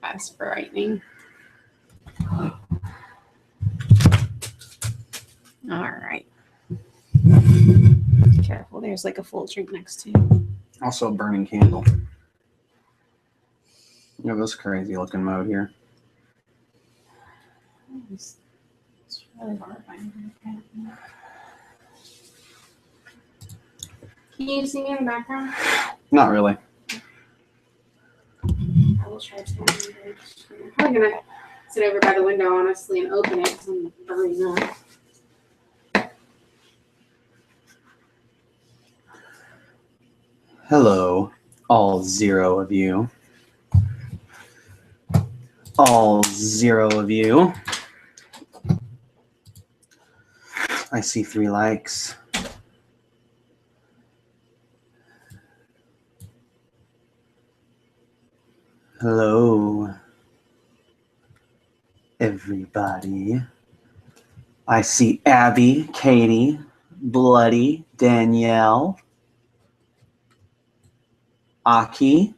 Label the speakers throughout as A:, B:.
A: fast brightening. All right. Careful, there's like a full drink next to you.
B: Also a burning candle. You have this crazy looking mode here.
A: It's really hard finding it. Can you see me in the background?
B: Not really.
A: I will try to. I'm probably gonna sit over by the window, honestly, and open it because I'm burning up.
B: Hello, all 0 of you. All 0 of you. I see 3 likes. Hello, everybody. I see Abby, Katie, Bloody, Danielle, Aki.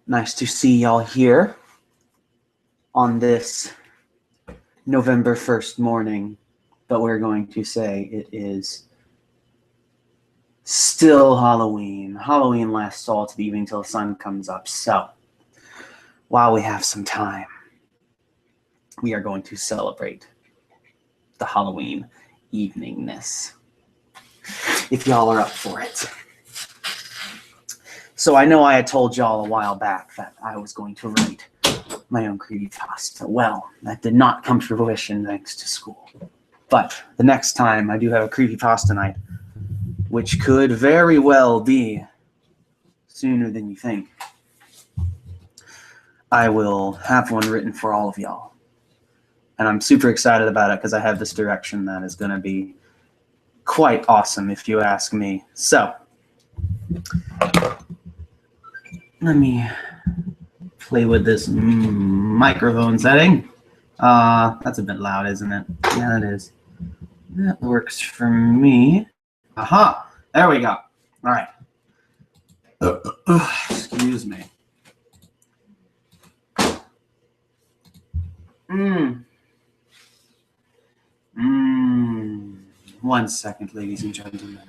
B: Nice to see y'all here on this November 1st morning, but we're going to say it is still Halloween. Halloween lasts all to the evening till the sun comes up. So while we have some time, we are going to celebrate the Halloween eveningness, if y'all are up for it. So I know I had told y'all a while back that I was going to write my own creepypasta. Well, that did not come to fruition thanks to school. But the next time I do have a creepypasta night, which could very well be sooner than you think, I will have one written for all of y'all. And I'm super excited about it because I have this direction that is going to be quite awesome, if you ask me. So let me play with this microphone setting. That's a bit loud, isn't it? Yeah, it is. That works for me. Aha! There we go. All right. Excuse me. 1 second, ladies and gentlemen.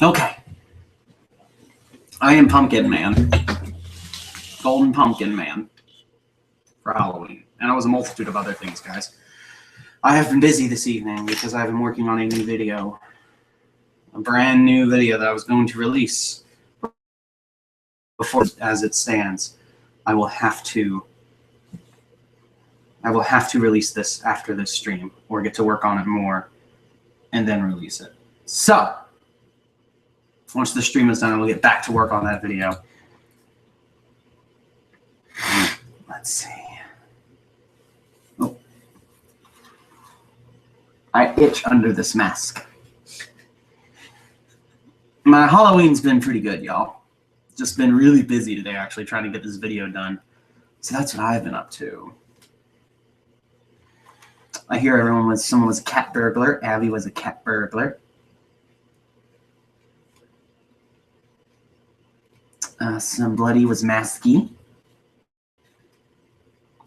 B: Okay. I am Pumpkin Man. Golden Pumpkin Man for Halloween. And I was a multitude of other things, guys. I have been busy this evening because I've been working on a new video. A brand new video that I was going to release. Before, as it stands, I will have to release this after this stream, or get to work on it more, and then release it. So, once the stream is done, I will get back to work on that video. Let's see. Oh. I itch under this mask. My Halloween's been pretty good, y'all. Just been really busy today, actually, trying to get this video done. So that's what I've been up to. I hear someone was a cat burglar. Abby was a cat burglar. Some Bloody was Masky.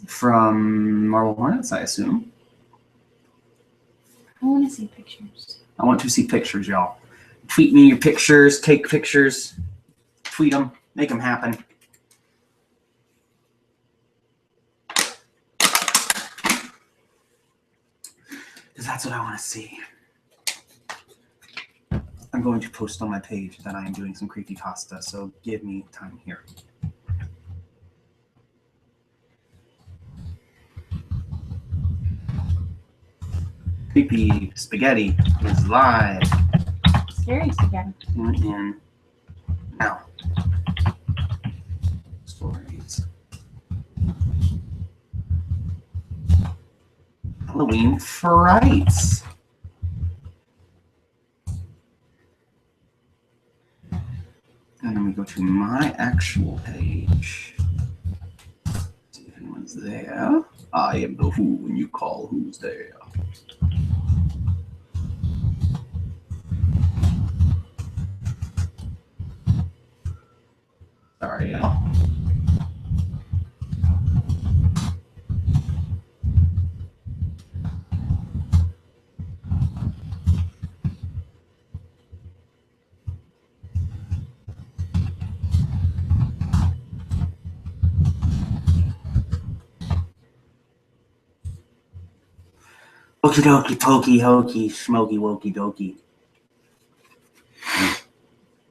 B: From Marble Hornets, I assume.
A: I want to see pictures.
B: I want to see pictures, y'all. Tweet me your pictures, take pictures, tweet them, make them happen. Because that's what I want to see. I'm going to post on my page that I am doing some creepypasta, so give me time here. Creepy Spaghetti is live.
A: Scary again.
B: Tune in now. Stories. Halloween Frights. And then we go to my actual page. See if anyone's there. I am the who when you call who's there. Sorry, y'all. Okie dokie, pokey hokey, smoky wokey dokey.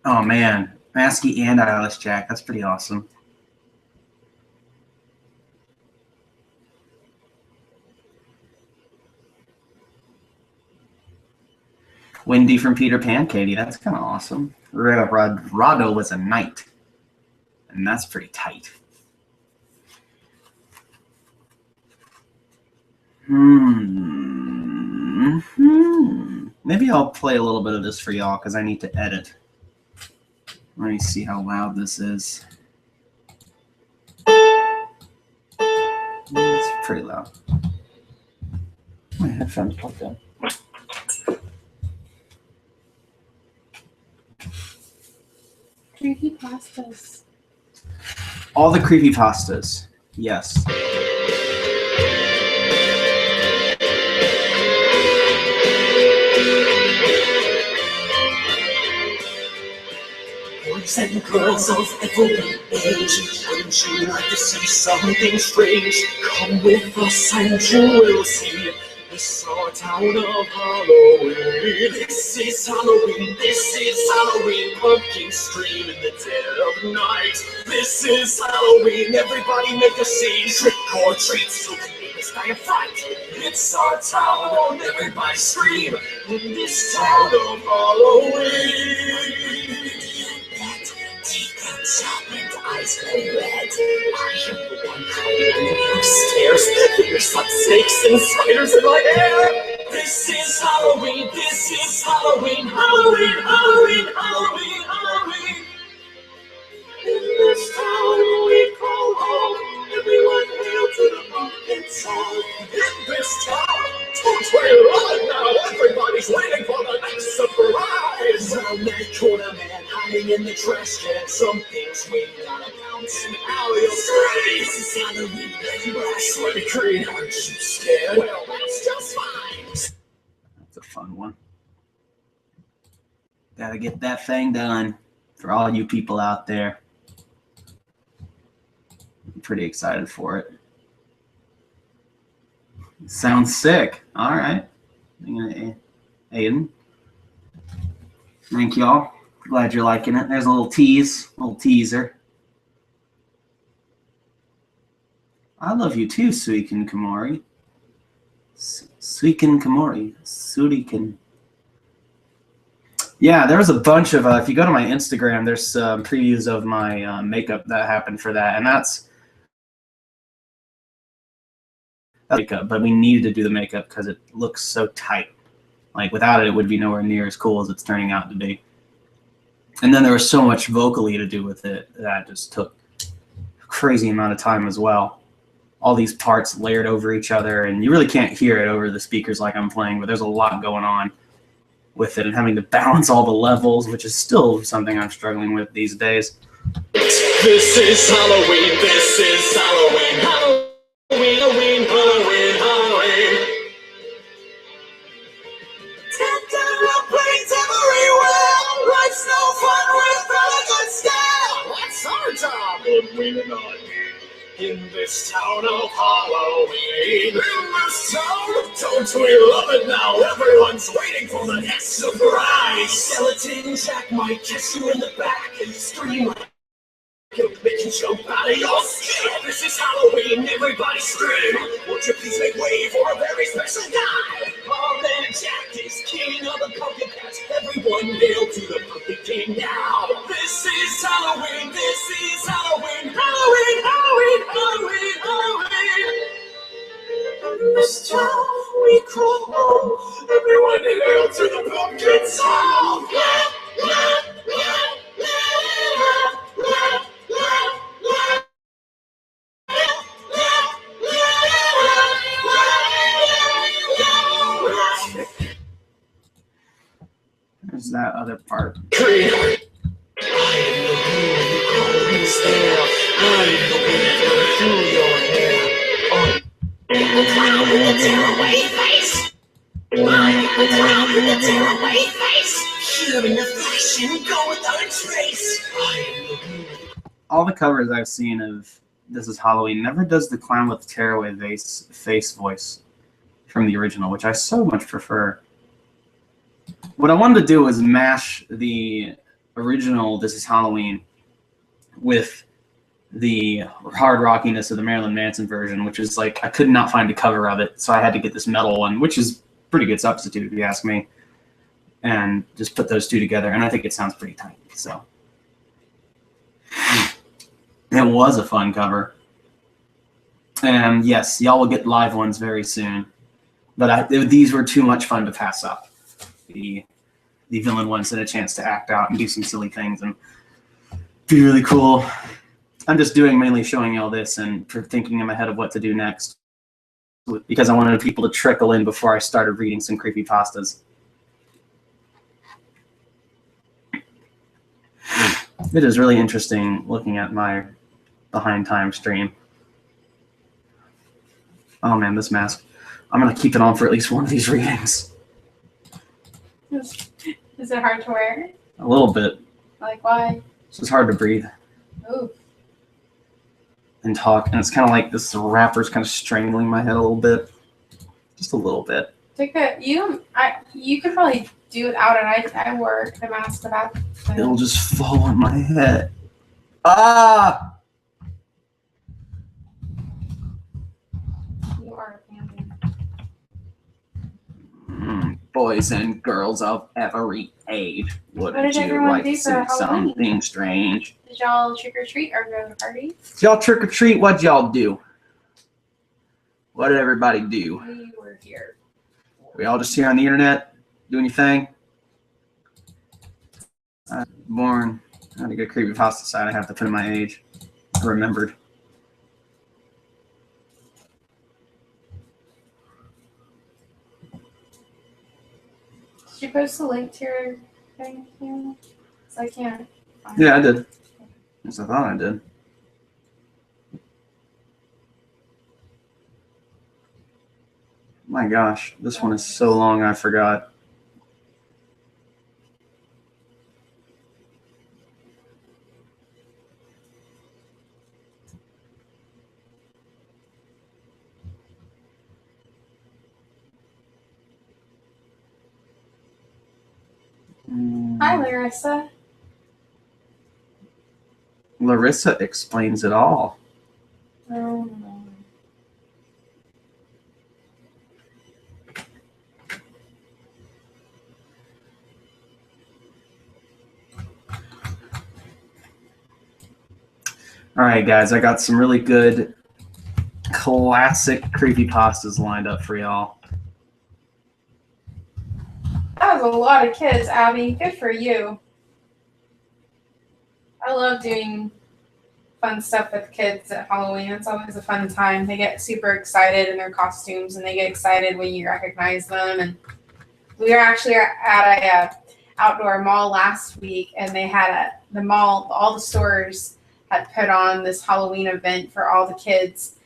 B: Oh man, Masky and Hyles Jack. That's pretty awesome. Wendy from Peter Pan, Katie. That's kind of awesome. Rado was a knight, and that's pretty tight. Maybe I'll play a little bit of this for y'all because I need to edit. Let me see how loud this is. It's pretty loud. My headphones plugged in.
A: Creepypastas.
B: All the creepypastas. Yes.
C: Boys and girls of every age, wouldn't you like to see something strange? Come with us and you will see. This our town of Halloween. This is Halloween, this is Halloween. Pumpkins scream in the dead of night. This is Halloween, everybody make a scene. Trick or treat, so keep this guy a fight. It's our town, everybody scream in this town of Halloween. Sharpened eyes glow red. I am the one hiding upstairs. Fingers like snakes and spiders in my hair. This is Halloween. This is Halloween. Halloween. Halloween. Halloween. Halloween. In this town we call home. Everyone hail to the pumpkin song. In this town, folks we're alive now. Everybody's waiting for the next surprise. Around that corner, man, hiding in the trash can. Some things we gotta bounce and out your screen. This is Halloween, everybody sweaty green. Aren't you scared? Well, that's just fine.
B: That's a fun one. Gotta get that thing done for all you people out there. I'm pretty excited for it. Sounds sick. All right. Aiden. Thank y'all. Glad you're liking it. There's a little teaser. I love you too, Suiken Kamori. Suiken Kamori. Suiken. Yeah, there's a bunch of, if you go to my Instagram, there's some previews of my makeup that happened for that. And that's makeup, but we needed to do the makeup because it looks so tight. Like without it, it would be nowhere near as cool as it's turning out to be. And then there was so much vocally to do with it that just took a crazy amount of time as well. All these parts layered over each other, and you really can't hear it over the speakers like I'm playing, but there's a lot going on with it and having to balance all the levels, which is still something I'm struggling with these days.
C: This is Halloween, this is Halloween, Halloween, Halloween, Halloween, Halloween. Tender planes everywhere. Life's no fun without a good scare. That's our job, but we're not in this town of Halloween. In this town, don't we love it now? Everyone's waiting for the next surprise. Skeleton Jack might kiss you in the back and scream like he'll make you jump out of your skin. This is Halloween, everybody scream. Would you please make way for a very special guy? Oh man, Jack is king of the pumpkin patch. Everyone Everyone hail to the pumpkin king now. This is Halloween, this is Halloween, Halloween, Halloween, Halloween, Halloween. In this town we call home. Everyone hail to the pumpkin sound.
B: There's that other part. All the covers I've seen of This Is Halloween never does the clown with the tearaway face voice from the original, which I so much prefer. What I wanted to do was mash the original This Is Halloween with the hard rockiness of the Marilyn Manson version, which is like, I could not find a cover of it, so I had to get this metal one, which is a pretty good substitute if you ask me, and just put those two together, and I think it sounds pretty tight. So it was a fun cover. And yes, y'all will get live ones very soon, but these were too much fun to pass up. The villain ones had a chance to act out and do some silly things and be really cool. I'm just mainly showing y'all this and thinking in my head of what to do next, because I wanted people to trickle in before I started reading some creepypastas. It is really interesting looking at my behind time stream. Oh man, this mask. I'm going to keep it on for at least one of these readings.
A: Is it hard to wear?
B: A little bit.
A: Like, why?
B: It's just hard to breathe.
A: Ooh.
B: And talk, and it's kind of like this wrapper's kind of strangling my head a little bit. Just a little bit.
A: You could probably do without it. I wore the mask about.
B: It'll just fall on my head. Ah!
A: You are a pansy.
B: Boys and girls of every age,
A: What
B: wouldn't
A: did
B: you
A: everyone
B: like
A: do
B: to
A: for
B: see
A: Halloween?
B: something strange?
A: Did y'all trick or treat or go to parties?
B: Did y'all trick or treat? What'd y'all do? What did everybody do?
A: We were here.
B: We all just here on the internet, do anything? I had to get a creepypasta site. I have to put in my age. I remembered.
A: Did you post a link to your thing? Yeah. 'Cause I can't find
B: Yeah, I
A: it.
B: did. Yes, I thought I did. My gosh, this one is so long I forgot.
A: Hi, Larissa.
B: Larissa explains it all.
A: Oh, no.
B: All right, guys, I got some really good classic creepypastas lined up for y'all.
A: That was a lot of kids, Abby. Good for you. I love doing fun stuff with kids at Halloween. It's always a fun time. They get super excited in their costumes, and they get excited when you recognize them. And we were actually at a outdoor mall last week, and they had the mall, all the stores had put on this Halloween event for all the kids,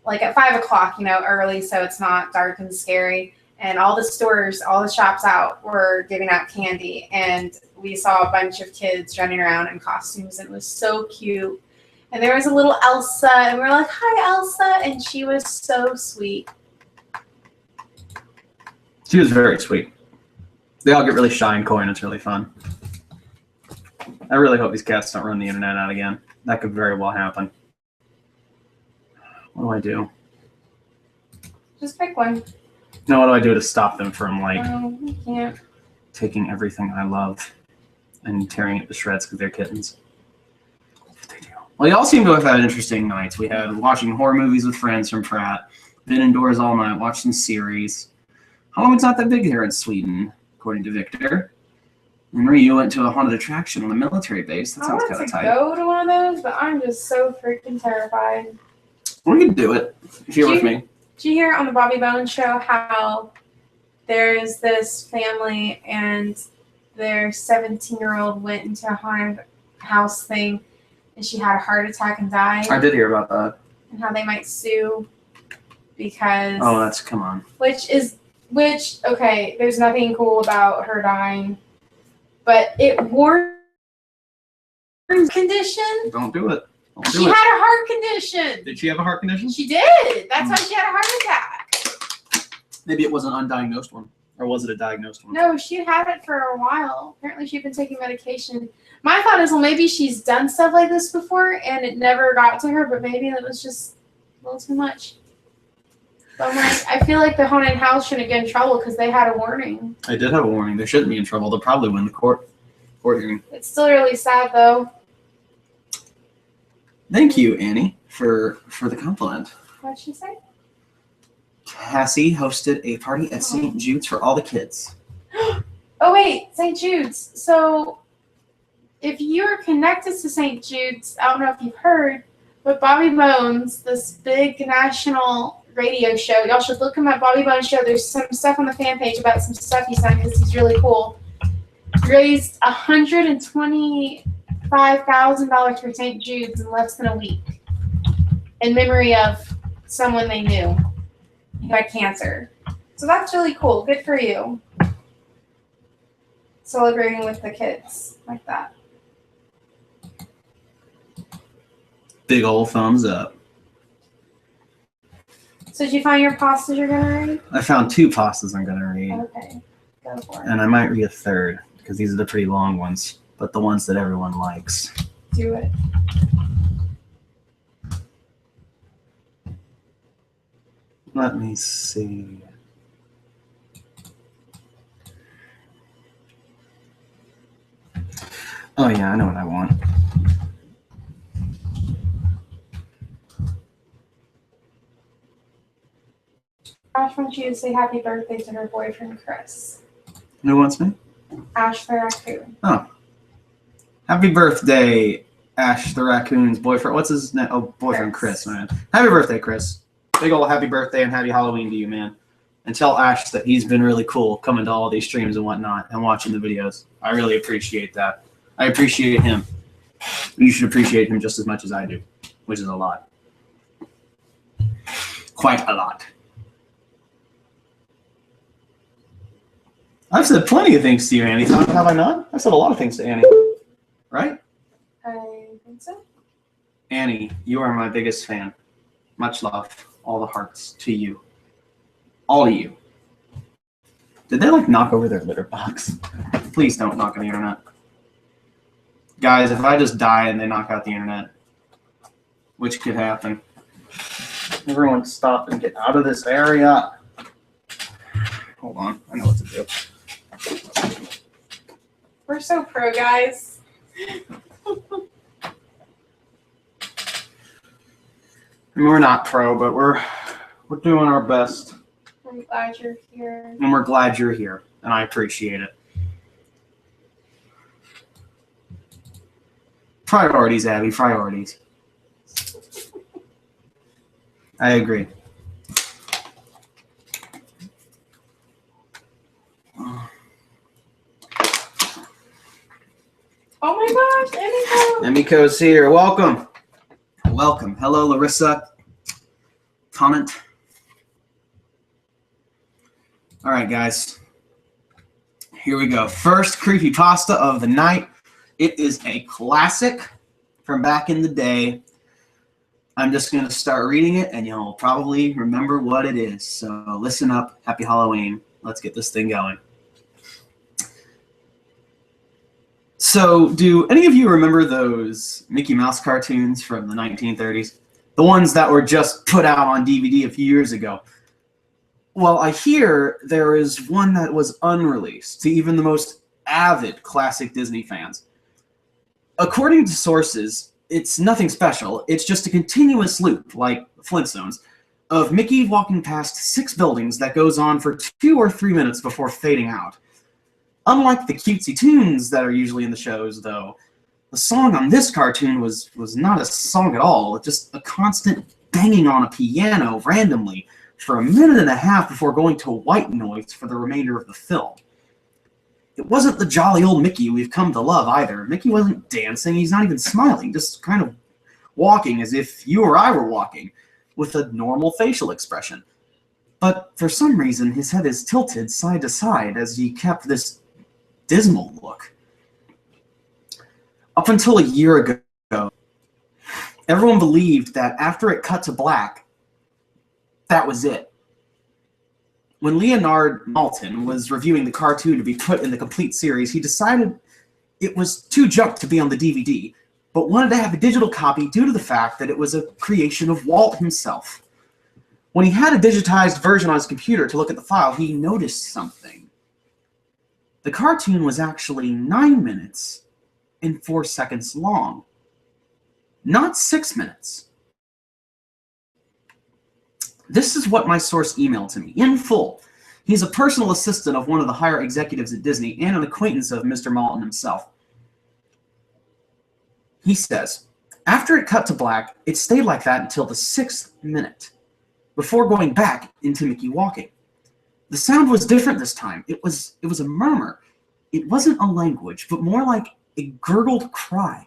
A: like at 5 o'clock, early, so it's not dark and scary. And all the stores, all the shops out were giving out candy. And we saw a bunch of kids running around in costumes, and it was so cute. And there was a little Elsa, and we were like, hi, Elsa. And she was so sweet.
B: She was very sweet. They all get really shy and coy, and it's really fun. I really hope these cats don't run the internet out again. That could very well happen. What do?
A: Just pick one.
B: No, what do I do to stop them from,
A: No, you can't.
B: taking everything I love and tearing it to shreds because they're kittens. That's what they do. Well, y'all seem to have had interesting nights. We had watching horror movies with friends from Pratt, been indoors all night, watched some series. Halloween's not that big here in Sweden, according to Victor. And Marie, you went to a haunted attraction on a military base. That sounds kind of tight.
A: I want to go to one of those, but I'm just so freaking terrified.
B: We can do it if you're with me.
A: Did you hear on the Bobby Bones show how there's this family and their 17-year-old went into a haunted house thing and she had a heart attack and died?
B: I did hear about that.
A: And how they might sue because...
B: Oh, that's... Come on.
A: Okay, there's nothing cool about her dying. But it warns condition.
B: Don't do it.
A: She had a heart condition.
B: Did she have a heart condition?
A: She did. That's why she had a heart attack.
B: Maybe it was an undiagnosed one. Or was it a diagnosed one?
A: No, she had it for a while. Apparently she'd been taking medication. My thought is, well, maybe she's done stuff like this before and it never got to her, but maybe that was just a little too much. But I'm like, I feel like the haunted house shouldn't get in trouble because they had a warning.
B: They did have a warning. They shouldn't be in trouble. They'll probably win the court hearing.
A: It's still really sad, though.
B: Thank you, Annie, for the compliment.
A: What'd she say?
B: Cassie hosted a party at St. Jude's for all the kids.
A: Oh, wait, St. Jude's. So, if you're connected to St. Jude's, I don't know if you've heard, but Bobby Bones, this big national radio show, y'all should look him up, Bobby Bones Show. There's some stuff on the fan page about some stuff he's done because he's really cool. Raised $125,000 for St. Jude's in less than a week in memory of someone they knew who had cancer. So that's really cool. Good for you. Celebrating with the kids like that.
B: Big old thumbs up.
A: So did you find your pastas you're going to read?
B: I found 2 pastas I'm going to read.
A: Okay. Go for it.
B: And I might read a third because these are the pretty long ones, but the ones that everyone likes.
A: Do it.
B: Let me see. Oh yeah, I know what I want.
A: Ash wants you to say happy birthday to her boyfriend, Chris.
B: Who wants me?
A: Ash the raccoon.
B: Oh. Happy birthday, Ash the raccoon's boyfriend. What's his name? Oh, boyfriend, Chris, man. Happy birthday, Chris. Big ol' happy birthday and happy Halloween to you, man. And tell Ash that he's been really cool coming to all these streams and whatnot and watching the videos. I really appreciate that. I appreciate him. You should appreciate him just as much as I do, which is a lot. Quite a lot. I've said plenty of things to you, Annie. Have I not? I've said a lot of things to Annie. Right?
A: I think so.
B: Annie, you are my biggest fan. Much love. All the hearts to you. All of you. Did they knock over their litter box? Please don't knock on the internet. Guys, if I just die and they knock out the internet, which could happen, everyone stop and get out of this area. Hold on. I know what to do.
A: We're so pro, guys.
B: I mean, we're not pro, but we're doing our best.
A: I'm glad you're here.
B: And we're glad you're here, and I appreciate it. Priorities, Abby, priorities. I agree.
A: Oh my gosh, Emiko.
B: Emiko's here. Welcome. Welcome. Hello, Larissa. Comment. All right, guys. Here we go. First creepypasta of the night. It is a classic from back in the day. I'm just going to start reading it, and you'll probably remember what it is. So listen up. Happy Halloween. Let's get this thing going. So do any of you remember those Mickey Mouse cartoons from the 1930s? The ones that were just put out on DVD a few years ago. Well, I hear there is one that was unreleased to even the most avid classic Disney fans. According to sources, it's nothing special. It's just a continuous loop, like Flintstones, of Mickey walking past 6 buildings that goes on for 2 or 3 minutes before fading out. Unlike the cutesy tunes that are usually in the shows, though, the song on this cartoon was not a song at all. It's just a constant banging on a piano randomly for a minute and a half before going to white noise for the remainder of the film. It wasn't the jolly old Mickey we've come to love either. Mickey wasn't dancing, he's not even smiling, just kind of walking as if you or I were walking, with a normal facial expression. But for some reason, his head is tilted side to side as he kept this dismal look. Up until a year ago, everyone believed that after it cut to black, that was it. When Leonard Maltin was reviewing the cartoon to be put in the complete series, he decided it was too junk to be on the DVD, but wanted to have a digital copy due to the fact that it was a creation of Walt himself. When he had a digitized version on his computer to look at the file, he noticed something. The cartoon was actually 9 minutes and 4 seconds long, not 6 minutes. This is what my source emailed to me, in full. He's a personal assistant of one of the higher executives at Disney and an acquaintance of Mr. Maltin himself. He says, after it cut to black, it stayed like that until the 6th minute, before going back into Mickey walking. The sound was different this time. It was a murmur. It wasn't a language, but more like a gurgled cry.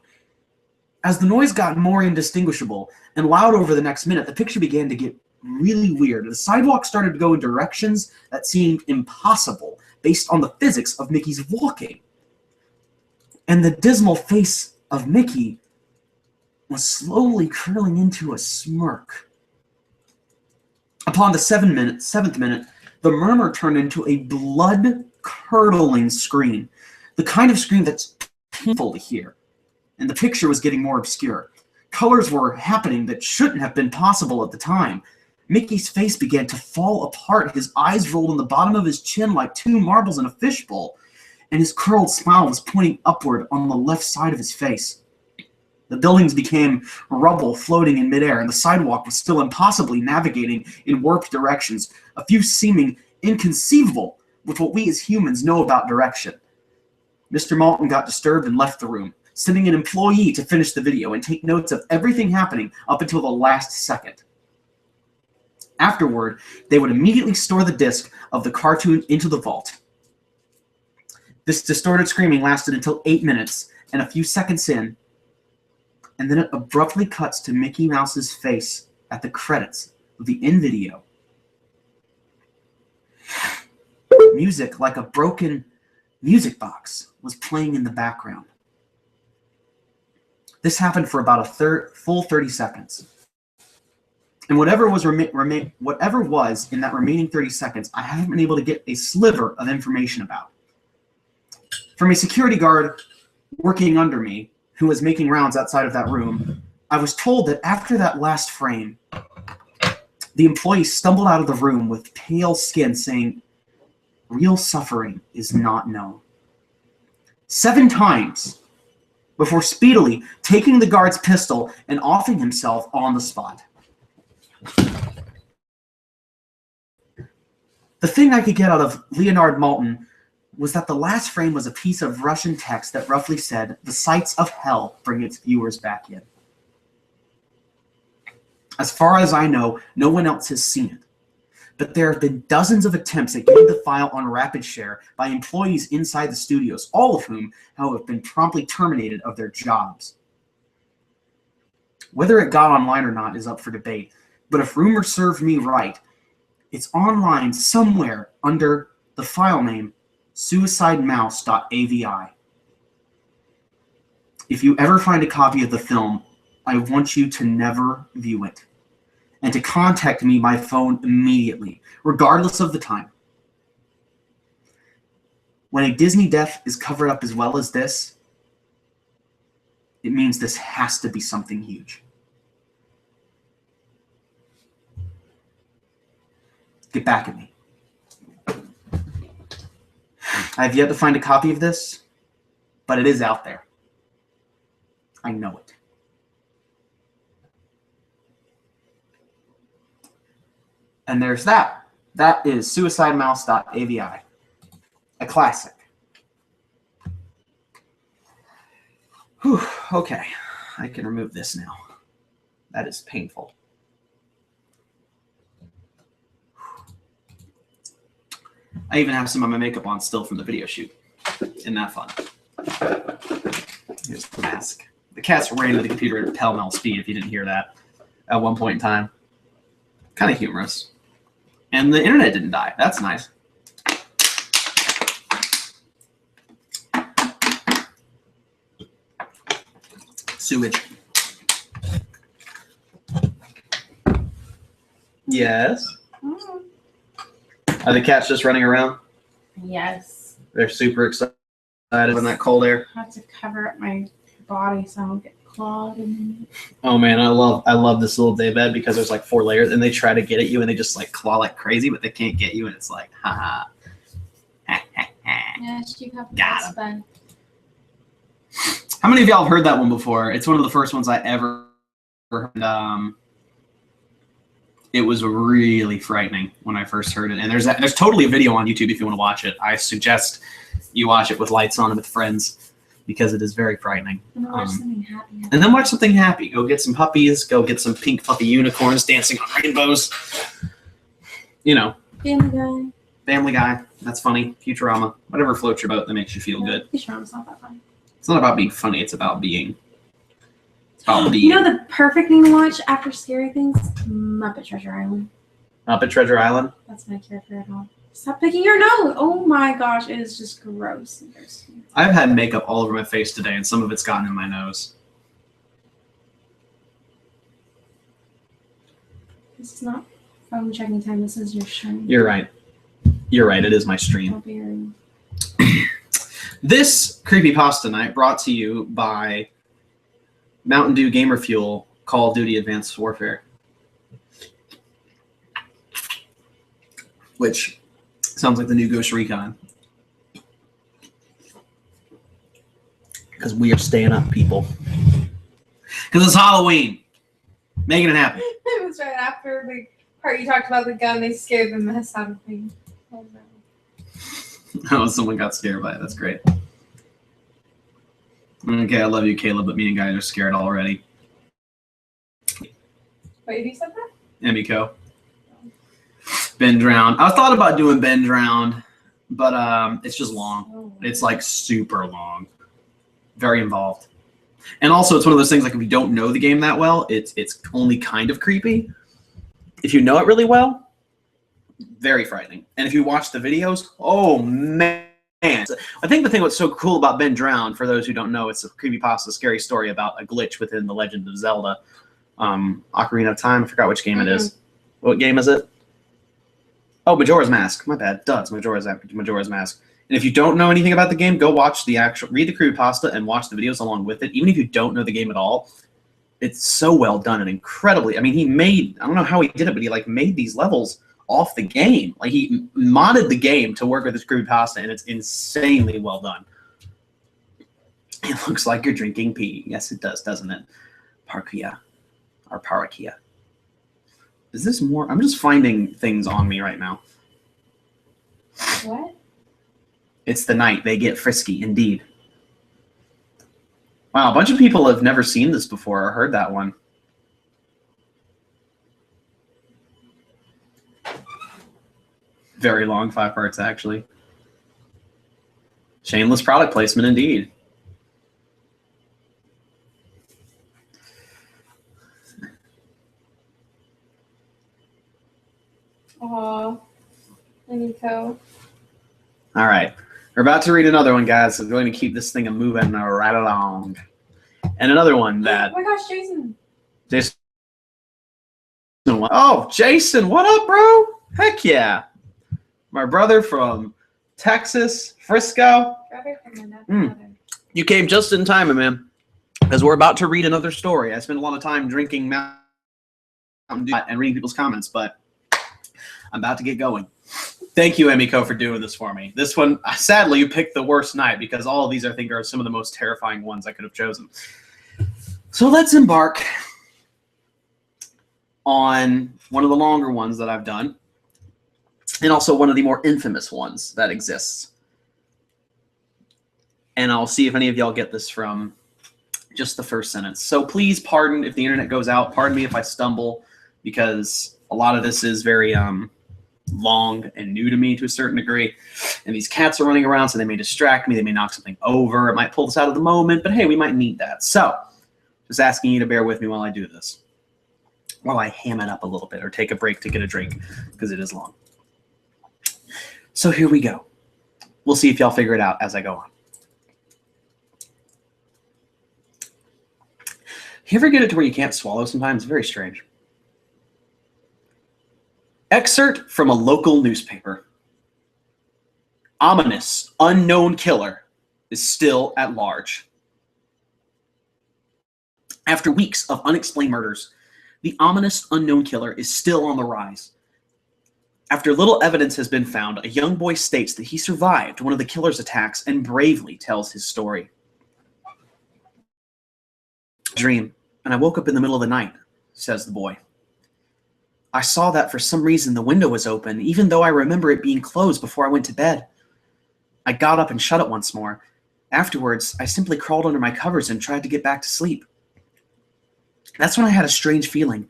B: As the noise got more indistinguishable and loud over the next minute, the picture began to get really weird. The sidewalk started to go in directions that seemed impossible based on the physics of Mickey's walking. And the dismal face of Mickey was slowly curling into a smirk. Upon the 7th minute, the murmur turned into a blood-curdling scream, the kind of scream that's painful to hear. And the picture was getting more obscure. Colors were happening that shouldn't have been possible at the time. Mickey's face began to fall apart. His eyes rolled on the bottom of his chin like 2 marbles in a fishbowl, and his curled smile was pointing upward on the left side of his face. The buildings became rubble floating in midair, and the sidewalk was still impossibly navigating in warped directions, a few seeming inconceivable with what we as humans know about direction. Mr. Maltin got disturbed and left the room, sending an employee to finish the video and take notes of everything happening up until the last second. Afterward, they would immediately store the disc of the cartoon into the vault. This distorted screaming lasted until 8 minutes and a few seconds in, and then it abruptly cuts to Mickey Mouse's face at the credits of the end video. Music like a broken music box was playing in the background. This happened for about a full 30 seconds. And whatever was in that remaining 30 seconds, I haven't been able to get a sliver of information about. From a security guard working under me, who was making rounds outside of that room, I was told that after that last frame, the employee stumbled out of the room with pale skin saying, "Real suffering is not known," 7 times before speedily taking the guard's pistol and offing himself on the spot. The thing I could get out of Leonard Maltin was that the last frame was a piece of Russian text that roughly said, "The sights of hell bring its viewers back in." As far as I know, no one else has seen it. But there have been dozens of attempts at getting the file on rapid share by employees inside the studios, all of whom have been promptly terminated of their jobs. Whether it got online or not is up for debate, but if rumor served me right, it's online somewhere under the file name Suicidemouse.avi. If you ever find a copy of the film, I want you to never view it, and to contact me by phone immediately, regardless of the time. When a Disney death is covered up as well as this, it means this has to be something huge. Get back at me. I have yet to find a copy of this, but it is out there. I know it. And there's that. That is suicidemouse.avi. A classic. Whew, okay. I can remove this now. That is painful. I even have some of my makeup on still from the video shoot. Isn't that fun? Here's the mask. The cats ran into the computer at pell-mell speed, if you didn't hear that, at one point in time. Kind of humorous. And the internet didn't die. That's nice. Sewage. Yes. Are the cats just running around?
A: Yes.
B: They're super excited in that cold air.
A: I have to cover up my body so I don't get clawed.
B: Oh man, I love this little day bed because there's like 4 layers and they try to get at you and they just like claw like crazy, but they can't get you and it's like, haha.
A: Yes, you have
B: Got him.
A: bed.
B: How many of y'all have heard that one before? It's one of the first ones I ever heard. It was really frightening when I first heard it. And there's totally a video on YouTube if you want to watch it. I suggest you watch it with lights on and with friends because it is very frightening.
A: And watch something happy.
B: And then watch something happy. Go get some puppies. Go get some pink fluffy unicorns dancing on rainbows. You know.
A: Family Guy.
B: Family Guy. That's funny. Futurama. Whatever floats your boat that makes you feel good.
A: Futurama's not that funny.
B: It's not about being funny. It's about being. It's about being.
A: You know the perfect thing to watch after scary things? Muppet Treasure Island.
B: Muppet Treasure Island.
A: That's my cure for it all. Stop picking your nose. Oh my gosh, it is just gross.
B: I've had makeup all over my face today, and some of it's gotten in my nose.
A: This is not phone checking time. This is your stream.
B: You're right. You're right. It is my stream.
A: Don't be rude.
B: This Creepypasta night brought to you by Mountain Dew Gamer Fuel Call of Duty Advanced Warfare. Which sounds like the new Ghost Recon. Because we are staying up, people. Because it's Halloween. Making it happen.
A: It was right after the part you talked about the gun. They scared the mess out of me. Oh, no.
B: Oh, someone got scared by it. That's great. Okay, I love you, Caleb, but me and Guy are scared already.
A: Wait, who said that?
B: Emiko. Ben Drowned. I thought about doing Ben Drowned, but it's just long.
A: Oh,
B: It's like super long. Very involved. And also, it's one of those things, like, if you don't know the game that well, it's only kind of creepy. If you know it really well, very frightening. And if you watch the videos, oh, man. I think the thing what's so cool about Ben Drowned, for those who don't know, it's a creepypasta scary story about a glitch within The Legend of Zelda. Ocarina of Time. I forgot which game it is. What game is it? Oh, Majora's Mask. My bad. Duh, it's Majora's Mask. And if you don't know anything about the game, go watch read the creepypasta and watch the videos along with it. Even if you don't know the game at all, it's so well done and incredibly. I mean, I don't know how he did it, but he like made these levels off the game. Like he modded the game to work with his creepypasta, and it's insanely well done. It looks like you're drinking pee. Yes, it does, doesn't it? Parakia. Or Parakia. Is this more? I'm just finding things on me right now.
A: What?
B: It's the night. They get frisky, indeed. Wow, a bunch of people have never seen this before or heard that one. Very long, 5 parts, actually. Shameless product placement, indeed.
A: Aw. Emiko.
B: All right. We're about to read another one, guys. So we're going to keep this thing moving right along. And another one that...
A: Oh my gosh, Jason.
B: Jason. Oh, Jason, what up, bro? Heck yeah. My brother from Texas, Frisco. You came just in time, man. Because we're about to read another story. I spent a lot of time drinking Mountain Dew and reading people's comments, but I'm about to get going. Thank you, Emiko, for doing this for me. This one, sadly, you picked the worst night because all of these, I think, are some of the most terrifying ones I could have chosen. So let's embark on one of the longer ones that I've done, and also one of the more infamous ones that exists. And I'll see if any of y'all get this from just the first sentence. So please pardon if the internet goes out. Pardon me if I stumble, because a lot of this is very long and new to me to a certain degree. And these cats are running around, so they may distract me. They may knock something over. It might pull this out of the moment, but hey, we might need that. So just asking you to bear with me while I do this, while I ham it up a little bit or take a break to get a drink, because it is long. So here we go. We'll see if y'all figure it out as I go on. You ever get it to where you can't swallow sometimes? It's very strange. Excerpt from a local newspaper. Ominous, unknown killer is still at large. After weeks of unexplained murders, the ominous unknown killer is still on the rise. After little evidence has been found, a young boy states that he survived one of the killer's attacks and bravely tells his story. Dream, and I woke up in the middle of the night, says the boy. I saw that for some reason the window was open, even though I remember it being closed before I went to bed. I got up and shut it once more. Afterwards, I simply crawled under my covers and tried to get back to sleep. That's when I had a strange feeling,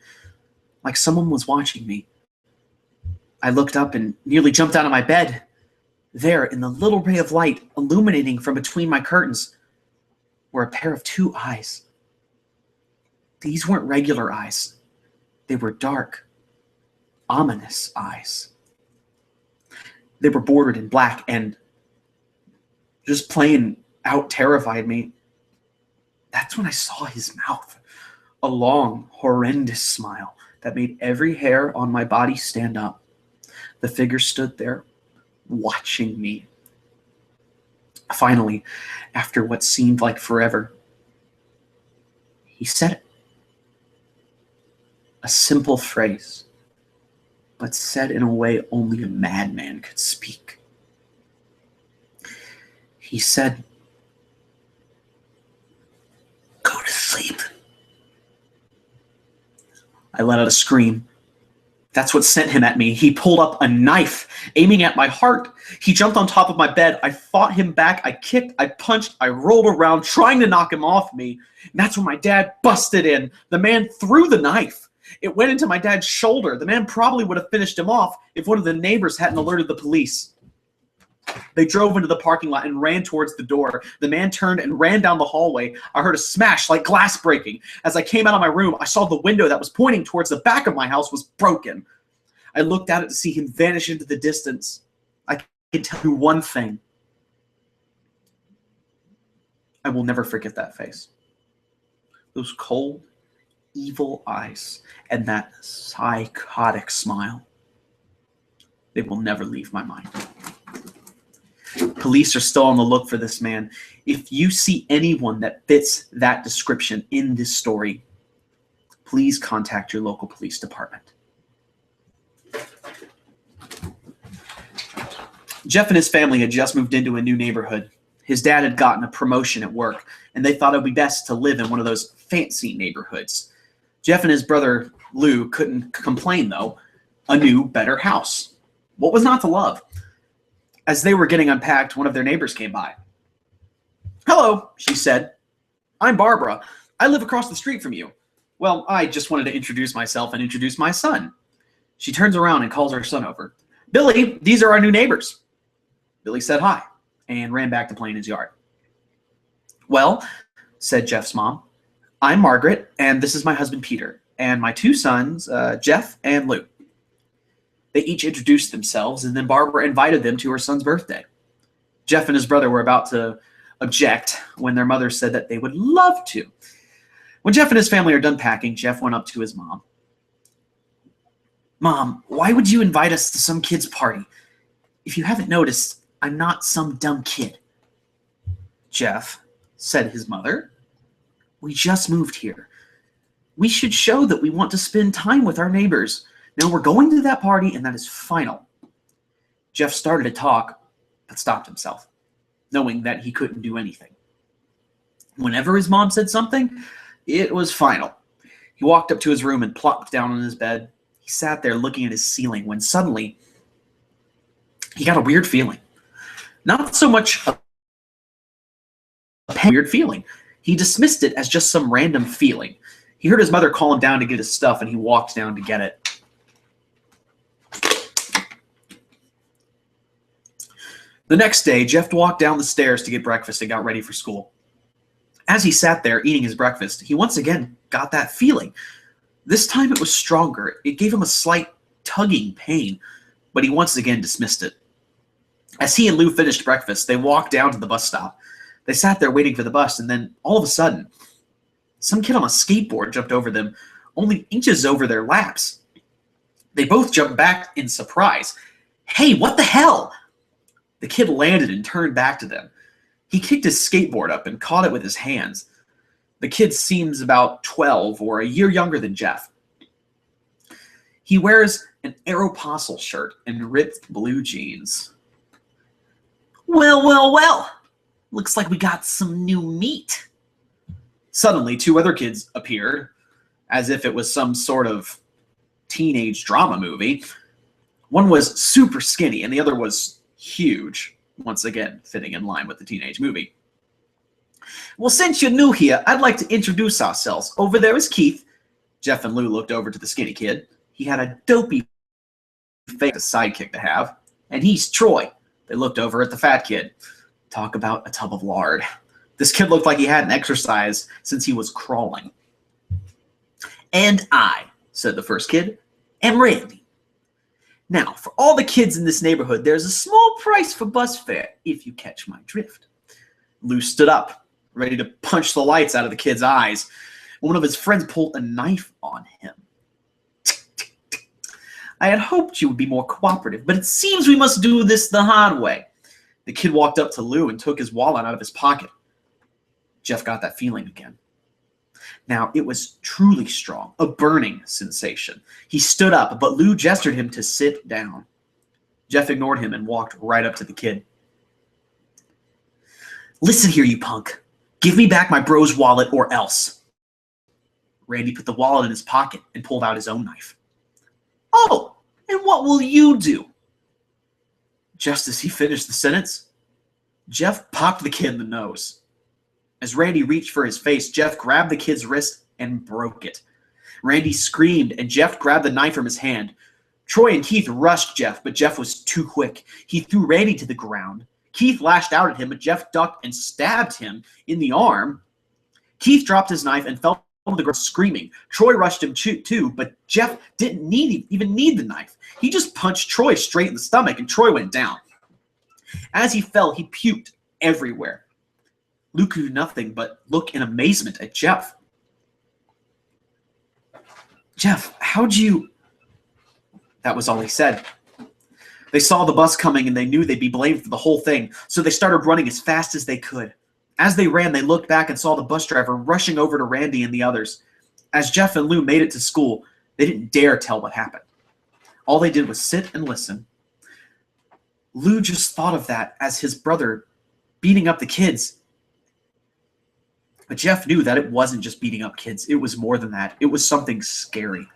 B: like someone was watching me. I looked up and nearly jumped out of my bed. There, in the little ray of light illuminating from between my curtains, were a pair of two eyes. These weren't regular eyes. They were dark, ominous eyes. They were bordered in black and just plain out terrified me. That's when I saw his mouth, a long, horrendous smile that made every hair on my body stand up. The figure stood there, watching me. Finally, after what seemed like forever, he said it. A simple phrase, but said in a way only a madman could speak. He said, "Go to sleep." I let out a scream. That's what sent him at me. He pulled up a knife, aiming at my heart. He jumped on top of my bed. I fought him back. I kicked, I punched, I rolled around, trying to knock him off me. And that's when my dad busted in. The man threw the knife. It went into my dad's shoulder. The man probably would have finished him off if one of the neighbors hadn't alerted the police. They drove into the parking lot and ran towards the door. The man turned and ran down the hallway. I heard a smash like glass breaking. As I came out of my room, I saw the window that was pointing towards the back of my house was broken. I looked at it to see him vanish into the distance. I can tell you one thing. I will never forget that face. Those cold, evil eyes and that psychotic smile. They will never leave my mind. Police are still on the look for this man. If you see anyone that fits that description in this story, please contact your local police department. Jeff and his family had just moved into a new neighborhood. His dad had gotten a promotion at work, and they thought it would be best to live in one of those fancy neighborhoods. Jeff and his brother Lou couldn't complain, though. A new, better house. What was not to love? As they were getting unpacked, one of their neighbors came by. "Hello," she said. "I'm Barbara. I live across the street from you. Well, I just wanted to introduce myself and introduce my son." She turns around and calls her son over. "Billy, these are our new neighbors." Billy said hi and ran back to playing his yard. "Well," said Jeff's mom, "I'm Margaret, and this is my husband Peter, and my two sons, Jeff and Lou." They each introduced themselves, and then Barbara invited them to her son's birthday. Jeff and his brother were about to object when their mother said that they would love to. When Jeff and his family are done packing, Jeff went up to his mom. "Mom, why would you invite us to some kid's party? If you haven't noticed, I'm not some dumb kid." "Jeff," said his mother, "we just moved here. We should show that we want to spend time with our neighbors. Now we're going to that party, and that is final." Jeff started to talk, but stopped himself, knowing that he couldn't do anything. Whenever his mom said something, it was final. He walked up to his room and plopped down on his bed. He sat there looking at his ceiling when suddenly he got a weird feeling. Not so much a weird feeling. He dismissed it as just some random feeling. He heard his mother call him down to get his stuff, and he walked down to get it. The next day, Jeff walked down the stairs to get breakfast and got ready for school. As he sat there eating his breakfast, he once again got that feeling. This time it was stronger. It gave him a slight tugging pain, but he once again dismissed it. As he and Lou finished breakfast, they walked down to the bus stop. They sat there waiting for the bus, and then all of a sudden, some kid on a skateboard jumped over them, only inches over their laps. They both jumped back in surprise. "Hey, what the hell?" The kid landed and turned back to them. He kicked his skateboard up and caught it with his hands. The kid seems about 12 or a year younger than Jeff. He wears an Aeropostale shirt and ripped blue jeans. Well. Looks like we got some new meat." Suddenly, two other kids appeared, as if it was some sort of teenage drama movie. One was super skinny, and the other was huge, once again fitting in line with the teenage movie. "Well, since you're new here, I'd like to introduce ourselves. Over there is Keith." Jeff and Lou looked over to the skinny kid. He had a dopey face, a sidekick to have. "And he's Troy." They looked over at the fat kid. Talk about a tub of lard. This kid looked like he hadn't exercised since he was crawling. "And I," said the first kid, "am Randy. Now, for all the kids in this neighborhood, there's a small price for bus fare, if you catch my drift." Lou stood up, ready to punch the lights out of the kid's eyes. One of his friends pulled a knife on him. "I had hoped you would be more cooperative, but it seems we must do this the hard way." The kid walked up to Lou and took his wallet out of his pocket. Jeff got that feeling again. Now, it was truly strong, a burning sensation. He stood up, but Lou gestured him to sit down. Jeff ignored him and walked right up to the kid. "Listen here, you punk. Give me back my bro's wallet or else." Randy put the wallet in his pocket and pulled out his own knife. "Oh, and what will you do?" Just as he finished the sentence, Jeff popped the kid in the nose. As Randy reached for his face, Jeff grabbed the kid's wrist and broke it. Randy screamed, and Jeff grabbed the knife from his hand. Troy and Keith rushed Jeff, but Jeff was too quick. He threw Randy to the ground. Keith lashed out at him, but Jeff ducked and stabbed him in the arm. Keith dropped his knife and fell to the ground screaming. Troy rushed him too, but Jeff didn't even need the knife. He just punched Troy straight in the stomach, and Troy went down. As he fell, he puked everywhere. Luke could do nothing but look in amazement at Jeff. "Jeff, how'd you—" That was all he said. They saw the bus coming and they knew they'd be blamed for the whole thing, so they started running as fast as they could. As they ran, they looked back and saw the bus driver rushing over to Randy and the others. As Jeff and Lou made it to school, they didn't dare tell what happened. All they did was sit and listen. Lou just thought of that as his brother beating up the kids. But Jeff knew that it wasn't just beating up kids. It was more than that. It was something scary.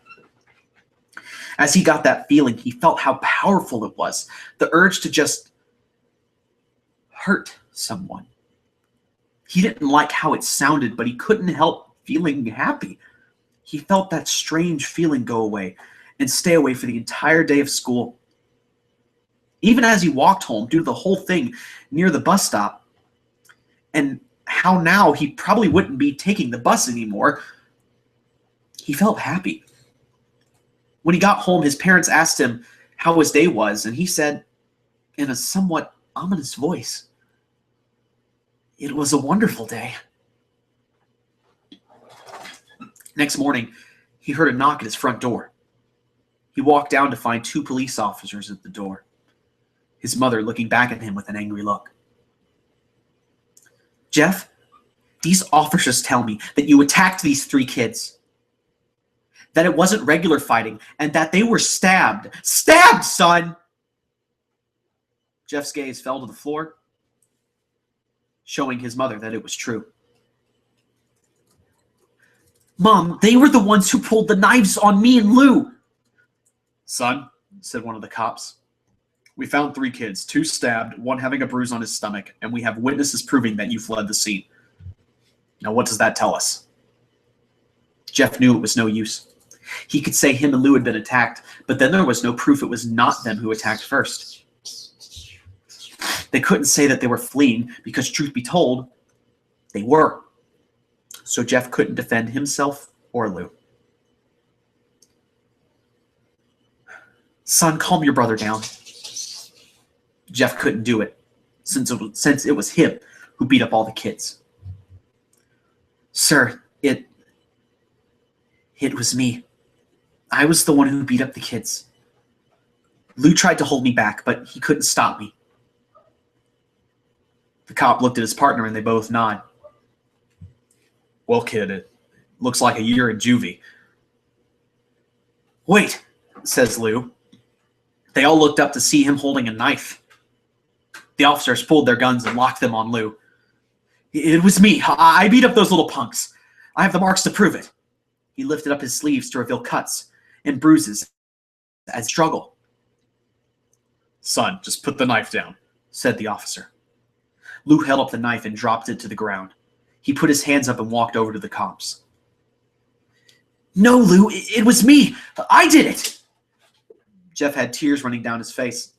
B: As he got that feeling, he felt how powerful it was. The urge to just hurt someone. He didn't like how it sounded, but he couldn't help feeling happy. He felt that strange feeling go away and stay away for the entire day of school. Even as he walked home, due to the whole thing near the bus stop, and how now he probably wouldn't be taking the bus anymore, he felt happy. When he got home, his parents asked him how his day was, and he said, in a somewhat ominous voice, "It was a wonderful day." Next morning, he heard a knock at his front door. He walked down to find two police officers at the door, his mother looking back at him with an angry look. "Jeff, these officers tell me that you attacked these three kids, that it wasn't regular fighting, and that they were stabbed." "Stabbed, son!" Jeff's gaze fell to the floor, showing his mother that it was true. "Mom, they were the ones who pulled the knives on me and Lou." "Son," said one of the cops, "we found 3 kids, 2 stabbed, 1 having a bruise on his stomach, and we have witnesses proving that you fled the scene. Now what does that tell us?" Jeff knew it was no use. He could say him and Lou had been attacked, but then there was no proof it was not them who attacked first. They couldn't say that they were fleeing because, truth be told, they were. So Jeff couldn't defend himself or Lou. "Son, calm your brother down." Jeff couldn't do it, since it was him who beat up all the kids. "Sir, it was me. I was the one who beat up the kids. Lou tried to hold me back, but he couldn't stop me." The cop looked at his partner and they both nod. "Well, kid, it looks like a year in juvie." "Wait," says Lou. They all looked up to see him holding a knife. The officers pulled their guns and locked them on Lou. "It was me. I beat up those little punks. I have the marks to prove it." He lifted up his sleeves to reveal cuts and bruises as he struggled. "Son, just put the knife down," said the officer. Lou held up the knife and dropped it to the ground. He put his hands up and walked over to the cops. "No, Lou, it was me. I did it." Jeff had tears running down his face.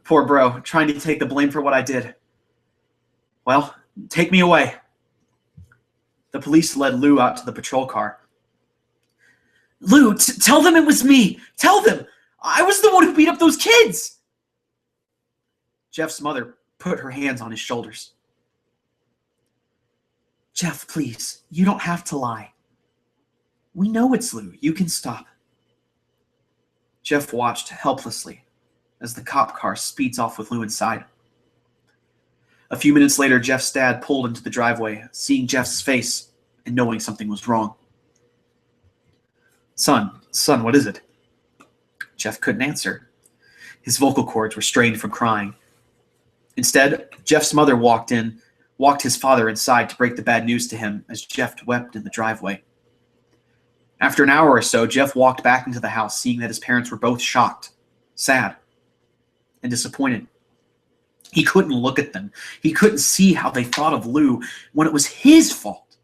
B: "Poor bro, trying to take the blame for what I did. Well, take me away." The police led Lou out to the patrol car. "Lou, tell them it was me. Tell them. I was the one who beat up those kids." Jeff's mother put her hands on his shoulders. "Jeff, please, you don't have to lie. We know it's Lou. You can stop." Jeff watched helplessly as the cop car speeds off with Lou inside. A few minutes later, Jeff's dad pulled into the driveway, seeing Jeff's face and knowing something was wrong. Son, what is it?" Jeff couldn't answer. His vocal cords were strained from crying. Instead, Jeff's mother walked his father inside to break the bad news to him as Jeff wept in the driveway. After an hour or so, Jeff walked back into the house, seeing that his parents were both shocked, sad, and disappointed. He couldn't look at them. He couldn't see how they thought of Lou when it was his fault.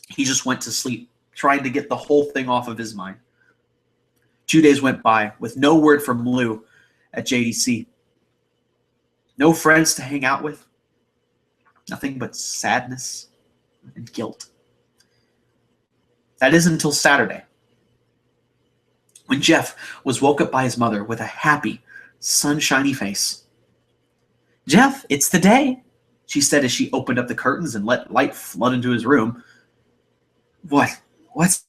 B: He just went to sleep, trying to get the whole thing off of his mind. 2 days went by with no word from Lou at JDC. No friends to hang out with. Nothing but sadness and guilt. That is until Saturday, when Jeff was woke up by his mother with a happy, sunshiny face. "Jeff, it's the day," she said as she opened up the curtains and let light flood into his room. What's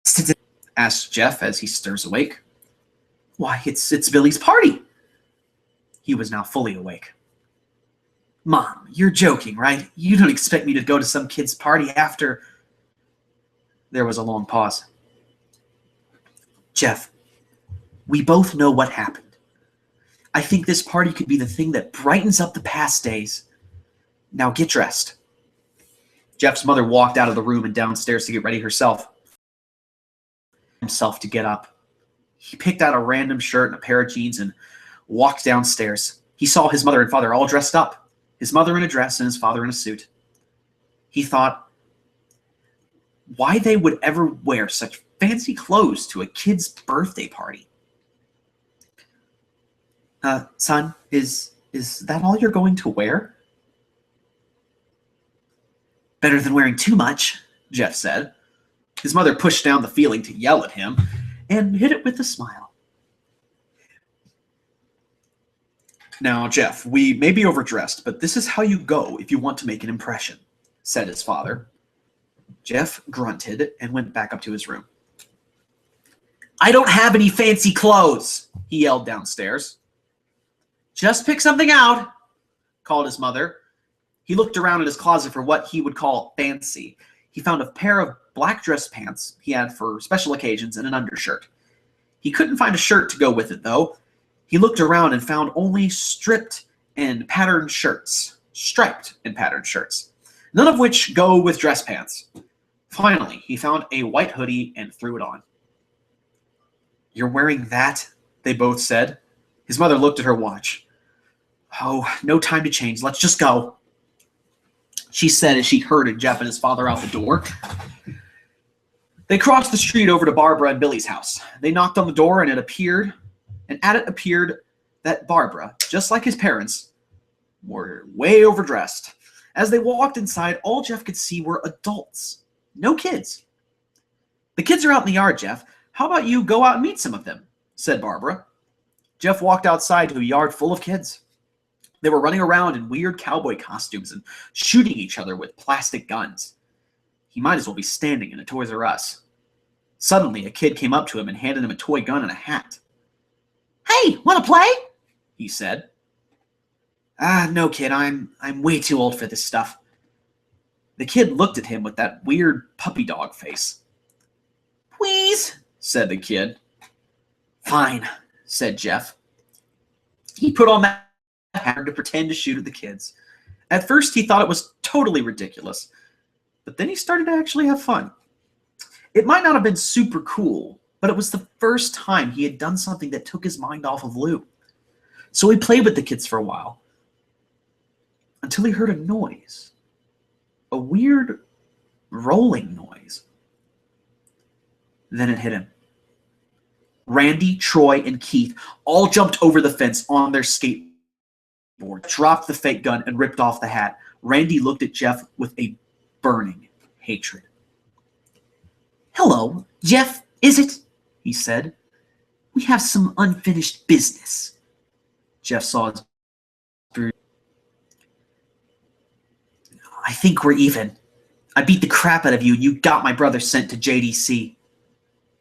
B: today?" asked Jeff as he stirs awake. "Why, it's Billy's party." He was now fully awake. "Mom, you're joking, right? You don't expect me to go to some kid's party after..." There was a long pause. "Jeff, we both know what happened. I think this party could be the thing that brightens up the past days. Now get dressed." Jeff's mother walked out of the room and downstairs to get ready herself. Himself to get up. He picked out a random shirt and a pair of jeans and walked downstairs. He saw his mother and father all dressed up, his mother in a dress and his father in a suit. He thought why they would ever wear such fancy clothes to a kid's birthday party. Son, is that all you're going to wear?" "Better than wearing too much," Jeff said. His mother pushed down the feeling to yell at him and hid it with a smile. "Now, Jeff, we may be overdressed, but this is how you go if you want to make an impression," said his father. Jeff grunted and went back up to his room. "I don't have any fancy clothes," he yelled downstairs. "Just pick something out," called his mother. He looked around in his closet for what he would call fancy. He found a pair of black dress pants he had for special occasions and an undershirt. He couldn't find a shirt to go with it, though. He looked around and found only striped and patterned shirts. Striped and patterned shirts. None of which go with dress pants. Finally, he found a white hoodie and threw it on. "You're wearing that?" they both said. His mother looked at her watch. "Oh, no time to change. Let's just go," she said as she herded Jeff and his father out the door. They crossed the street over to Barbara and Billy's house. They knocked on the door, and at it appeared that Barbara, just like his parents, were way overdressed. As they walked inside, all Jeff could see were adults. No kids. "The kids are out in the yard, Jeff. How about you go out and meet some of them?" said Barbara. Jeff walked outside to a yard full of kids. They were running around in weird cowboy costumes and shooting each other with plastic guns. He might as well be standing in a Toys R Us. Suddenly, a kid came up to him and handed him a toy gun and a hat. "Hey, want to play?" he said. No, kid, I'm way too old for this stuff." The kid looked at him with that weird puppy dog face. "Please," said the kid. "Fine," said Jeff. He put on that hat to pretend to shoot at the kids. At first, he thought it was totally ridiculous, but then he started to actually have fun. It might not have been super cool, but it was the first time he had done something that took his mind off of Lou. So he played with the kids for a while, until he heard a noise. A weird rolling noise. Then it hit him. Randy, Troy, and Keith all jumped over the fence on their skateboard, dropped the fake gun, and ripped off the hat. Randy looked at Jeff with a burning hatred. "Hello, Jeff, is it?" he said. "We have some unfinished business." Jeff saw his bruise. "I think we're even. I beat the crap out of you, and you got my brother sent to JDC.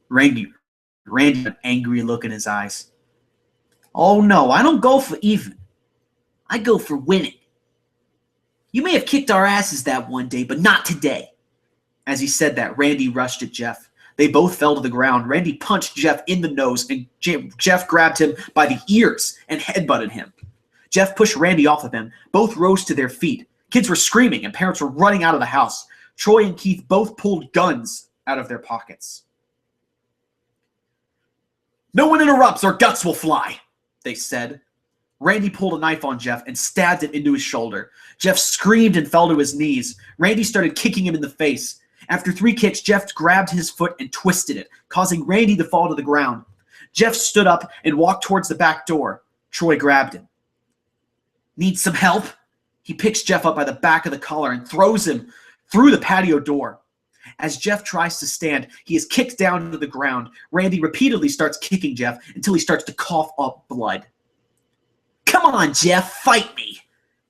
B: Randy had an angry look in his eyes. "Oh no, I don't go for even. I go for winning. You may have kicked our asses that one day, but not today." As he said that, Randy rushed at Jeff. They both fell to the ground. Randy punched Jeff in the nose, and Jeff grabbed him by the ears and headbutted him. Jeff pushed Randy off of him. Both rose to their feet. Kids were screaming, and parents were running out of the house. Troy and Keith both pulled guns out of their pockets. "No one interrupts or guts will fly," they said. Randy pulled a knife on Jeff and stabbed it into his shoulder. Jeff screamed and fell to his knees. Randy started kicking him in the face. After 3 kicks, Jeff grabbed his foot and twisted it, causing Randy to fall to the ground. Jeff stood up and walked towards the back door. Troy grabbed him. "Need some help?" He picks Jeff up by the back of the collar and throws him through the patio door. As Jeff tries to stand, he is kicked down to the ground. Randy repeatedly starts kicking Jeff until he starts to cough up blood. "Come on, Jeff, fight me."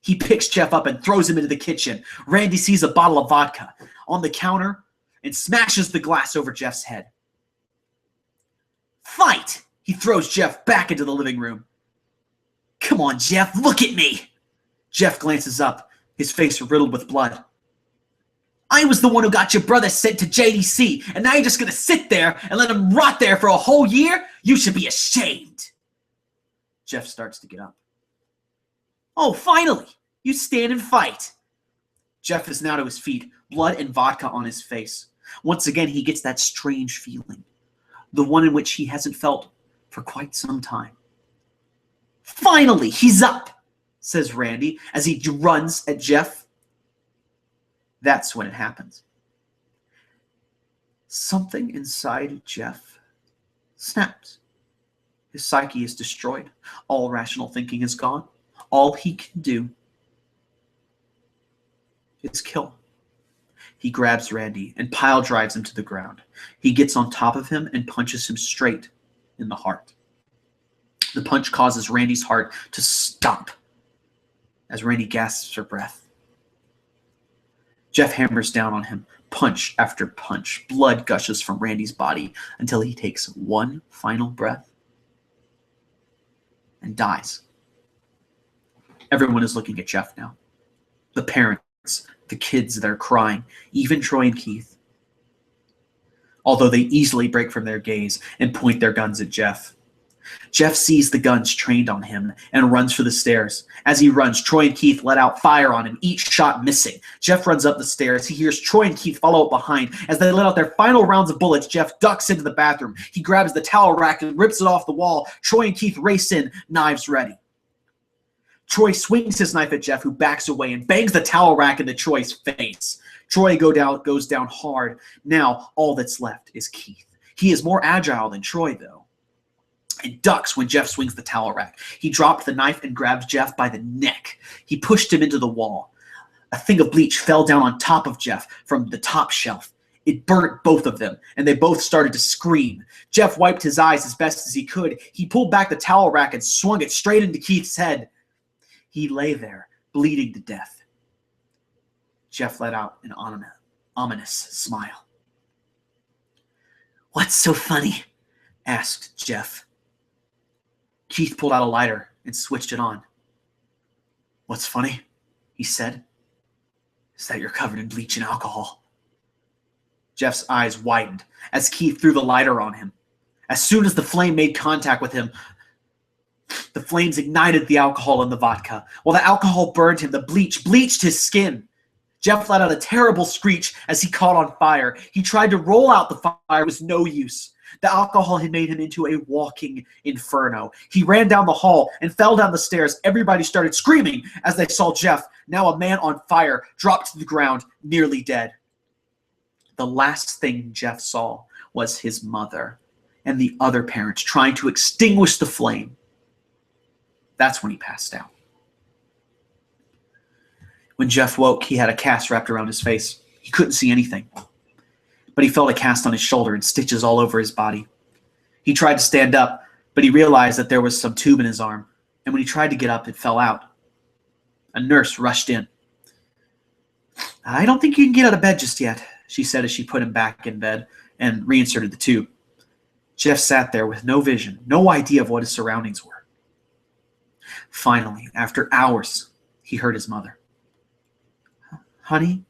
B: He picks Jeff up and throws him into the kitchen. Randy sees a bottle of vodka on the counter and smashes the glass over Jeff's head. "Fight!" He throws Jeff back into the living room. "Come on, Jeff, look at me." Jeff glances up, his face riddled with blood. "I was the one who got your brother sent to JDC, and now you're just going to sit there and let him rot there for a whole year? You should be ashamed." Jeff starts to get up. "Oh, finally! You stand and fight." Jeff is now to his feet, blood and vodka on his face. Once again, he gets that strange feeling, the one in which he hasn't felt for quite some time. "Finally, he's up," says Randy as he runs at Jeff. That's when it happens. Something inside Jeff snaps. His psyche is destroyed. All rational thinking is gone. All he can do is kill. He grabs Randy and pile drives him to the ground. He gets on top of him and punches him straight in the heart. The punch causes Randy's heart to stop as Randy gasps for breath. Jeff hammers down on him, punch after punch. Blood gushes from Randy's body until he takes one final breath and dies. Everyone is looking at Jeff now. The parents, the kids, they're crying, even Troy and Keith. although they easily break from their gaze and point their guns at Jeff. Jeff sees the guns trained on him and runs for the stairs. As he runs, Troy and Keith let out fire on him, each shot missing. Jeff runs up the stairs. He hears Troy and Keith follow up behind. As they let out their final rounds of bullets, Jeff ducks into the bathroom. He grabs the towel rack and rips it off the wall. Troy and Keith race in, knives ready. Troy swings his knife at Jeff, who backs away and bangs the towel rack into Troy's face. Troy goes down hard. Now all that's left is Keith. He is more agile than Troy, though, and ducks when Jeff swings the towel rack. He dropped the knife and grabbed Jeff by the neck. He pushed him into the wall. A thing of bleach fell down on top of Jeff from the top shelf. It burnt both of them, and they both started to scream. Jeff wiped his eyes as best as he could. He pulled back the towel rack and swung it straight into Keith's head. He lay there, bleeding to death. Jeff let out an ominous smile. "What's so funny?" asked Jeff. Keith pulled out a lighter and switched it on. "What's funny," he said, "is that you're covered in bleach and alcohol." Jeff's eyes widened as Keith threw the lighter on him. As soon as the flame made contact with him, the flames ignited the alcohol in the vodka. While the alcohol burned him, the bleach bleached his skin. Jeff let out a terrible screech as he caught on fire. He tried to roll out the fire. It was no use. The alcohol had made him into a walking inferno. He ran down the hall and fell down the stairs. Everybody started screaming as they saw Jeff, now a man on fire, dropped to the ground, nearly dead. The last thing Jeff saw was his mother and the other parents trying to extinguish the flame. That's when he passed out. When Jeff woke, he had a cast wrapped around his face. He couldn't see anything, but he felt a cast on his shoulder and stitches all over his body. He tried to stand up, but he realized that there was some tube in his arm, and when he tried to get up, it fell out. A nurse rushed in. "I don't think you can get out of bed just yet," she said as she put him back in bed and reinserted the tube. Jeff sat there with no vision, no idea of what his surroundings were. Finally, after hours, he heard his mother. "Honey,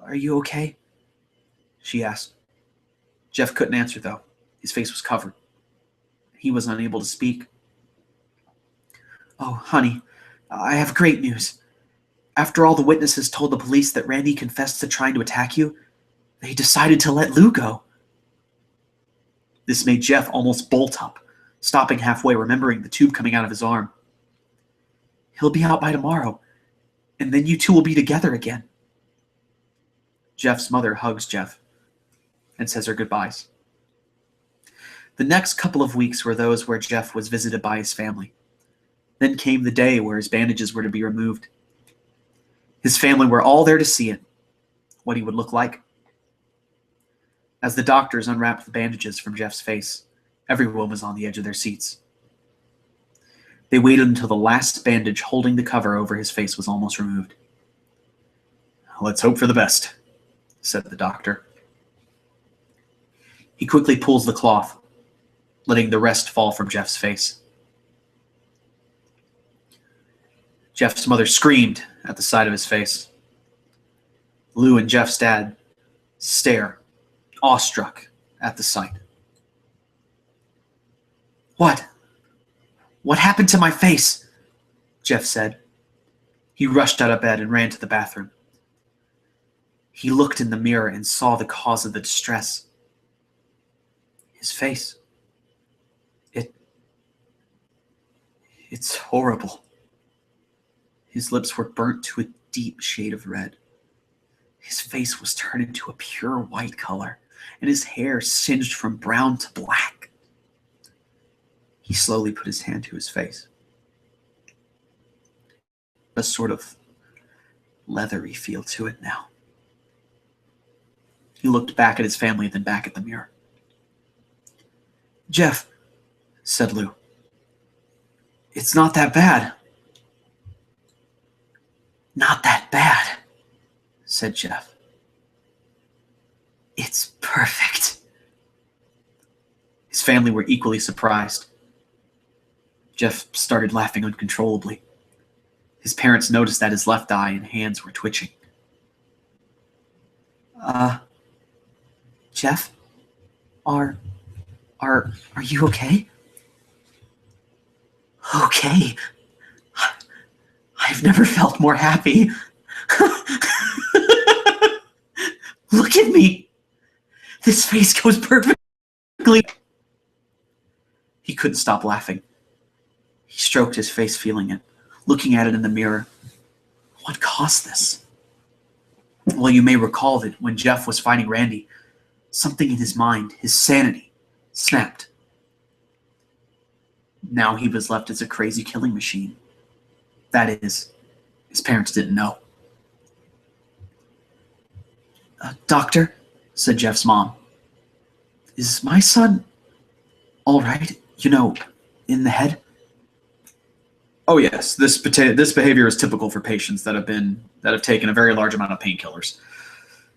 B: are you okay?" she asked. Jeff couldn't answer, though. His face was covered. He was unable to speak. "Oh, honey, I have great news. After all the witnesses told the police that Randy confessed to trying to attack you, they decided to let Lou go." This made Jeff almost bolt up, stopping halfway, remembering the tube coming out of his arm. "He'll be out by tomorrow, and then you two will be together again." Jeff's mother hugs Jeff and says her goodbyes. The next couple of weeks were those where Jeff was visited by his family. Then came the day where his bandages were to be removed. His family were all there to see it, what he would look like. As the doctors unwrapped the bandages from Jeff's face, everyone was on the edge of their seats. They waited until the last bandage holding the cover over his face was almost removed. "Let's hope for the best," said the doctor. He quickly pulls the cloth, letting the rest fall from Jeff's face. Jeff's mother screamed at the sight of his face. Lou and Jeff's dad stare, awestruck at the sight. What? What happened to my face?" Jeff said. He rushed out of bed and ran to the bathroom. He looked in the mirror and saw the cause of the distress. His face. It's horrible. His lips were burnt to a deep shade of red. His face was turned into a pure white color, and his hair singed from brown to black. He slowly put his hand to his face. A sort of leathery feel to it now. He looked back at his family and then back at the mirror. "Jeff," said Lou, "it's not that bad." "Not that bad," said Jeff. "It's perfect." His family were equally surprised. Jeff started laughing uncontrollably. His parents noticed that his left eye and hands were twitching. Jeff?"
D: Are you okay? Okay. I've never felt more happy. Look at me. This face goes perfectly. He couldn't stop laughing. He stroked his face, feeling it, looking at it in the mirror. What caused this? Well, you may recall that when Jeff was fighting Randy, something in his mind, his sanity, snapped. Now he was left as a crazy killing machine. That is, his parents didn't know. Doctor, said Jeff's mom, is my son all right? You know, in the head?
B: Oh yes, this behavior is typical for patients that have taken a very large amount of painkillers.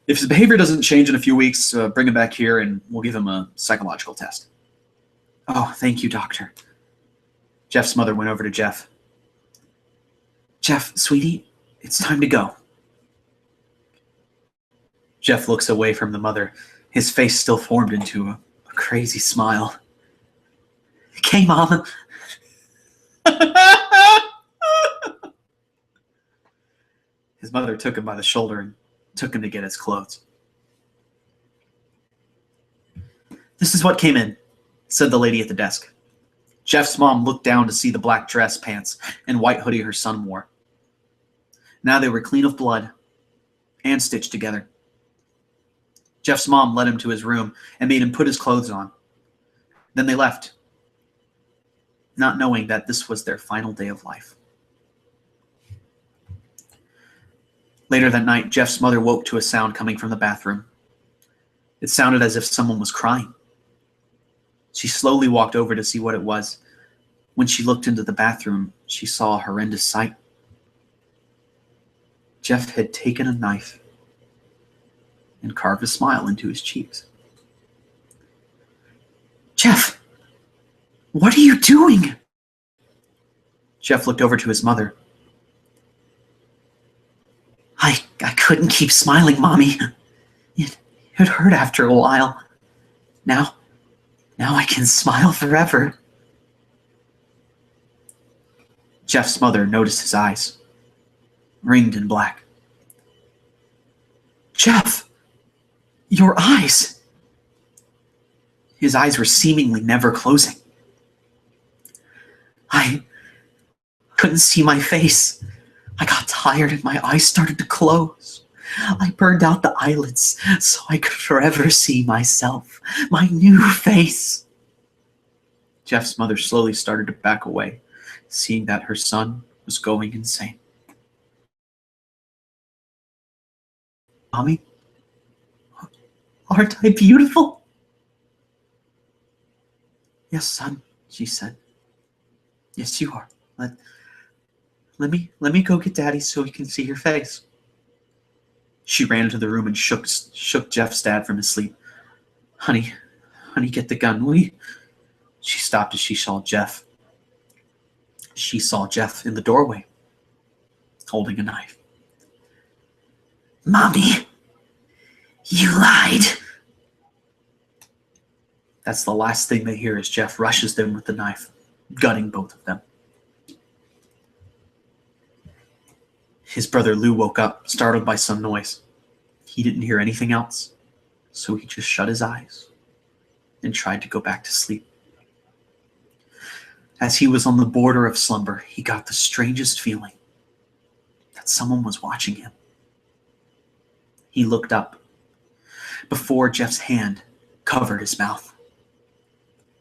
B: If his behavior doesn't change in a few weeks, bring him back here and we'll give him a psychological test.
D: Oh, thank you, doctor.
B: Jeff's mother went over to Jeff.
D: Jeff, sweetie, it's time to go.
B: Jeff looks away from the mother, his face still formed into a crazy smile.
D: Okay, Mom.
B: His mother took him by the shoulder and took him to get his clothes.
D: This is what came in, said the lady at the desk.
B: Jeff's mom looked down to see the black dress, pants, and white hoodie her son wore.
D: Now they were clean of blood and stitched together.
B: Jeff's mom led him to his room and made him put his clothes on. Then they left, not knowing that this was their final day of life. Later that night, Jeff's mother woke to a sound coming from the bathroom. It sounded as if someone was crying. She slowly walked over to see what it was. When she looked into the bathroom, she saw a horrendous sight. Jeff had taken a knife and carved a smile into his cheeks.
D: Jeff, what are you doing?
B: Jeff looked over to his mother.
D: I couldn't keep smiling, Mommy. It hurt after a while. Now I can smile forever.
B: Jeff's mother noticed his eyes, ringed in black.
D: Jeff, your eyes.
B: His eyes were seemingly never closing.
D: I couldn't see my face. I got tired and my eyes started to close. I burned out the eyelids so I could forever see myself, my new face.
B: Jeff's mother slowly started to back away, seeing that her son was going insane.
D: Mommy, aren't I beautiful?
B: Yes, son, she said.
D: Yes, you are. Let me go get Daddy so he can see your face.
B: She ran into the room and shook Jeff's dad from his sleep.
D: Honey, get the gun, will you?
B: She stopped as she saw Jeff. She saw Jeff in the doorway, holding a knife.
D: Mommy, you lied.
B: That's the last thing they hear as Jeff rushes them with the knife, gutting both of them. His brother Lou woke up, startled by some noise. He didn't hear anything else, so he just shut his eyes and tried to go back to sleep. As he was on the border of slumber, he got the strangest feeling that someone was watching him. He looked up before Jeff's hand covered his mouth.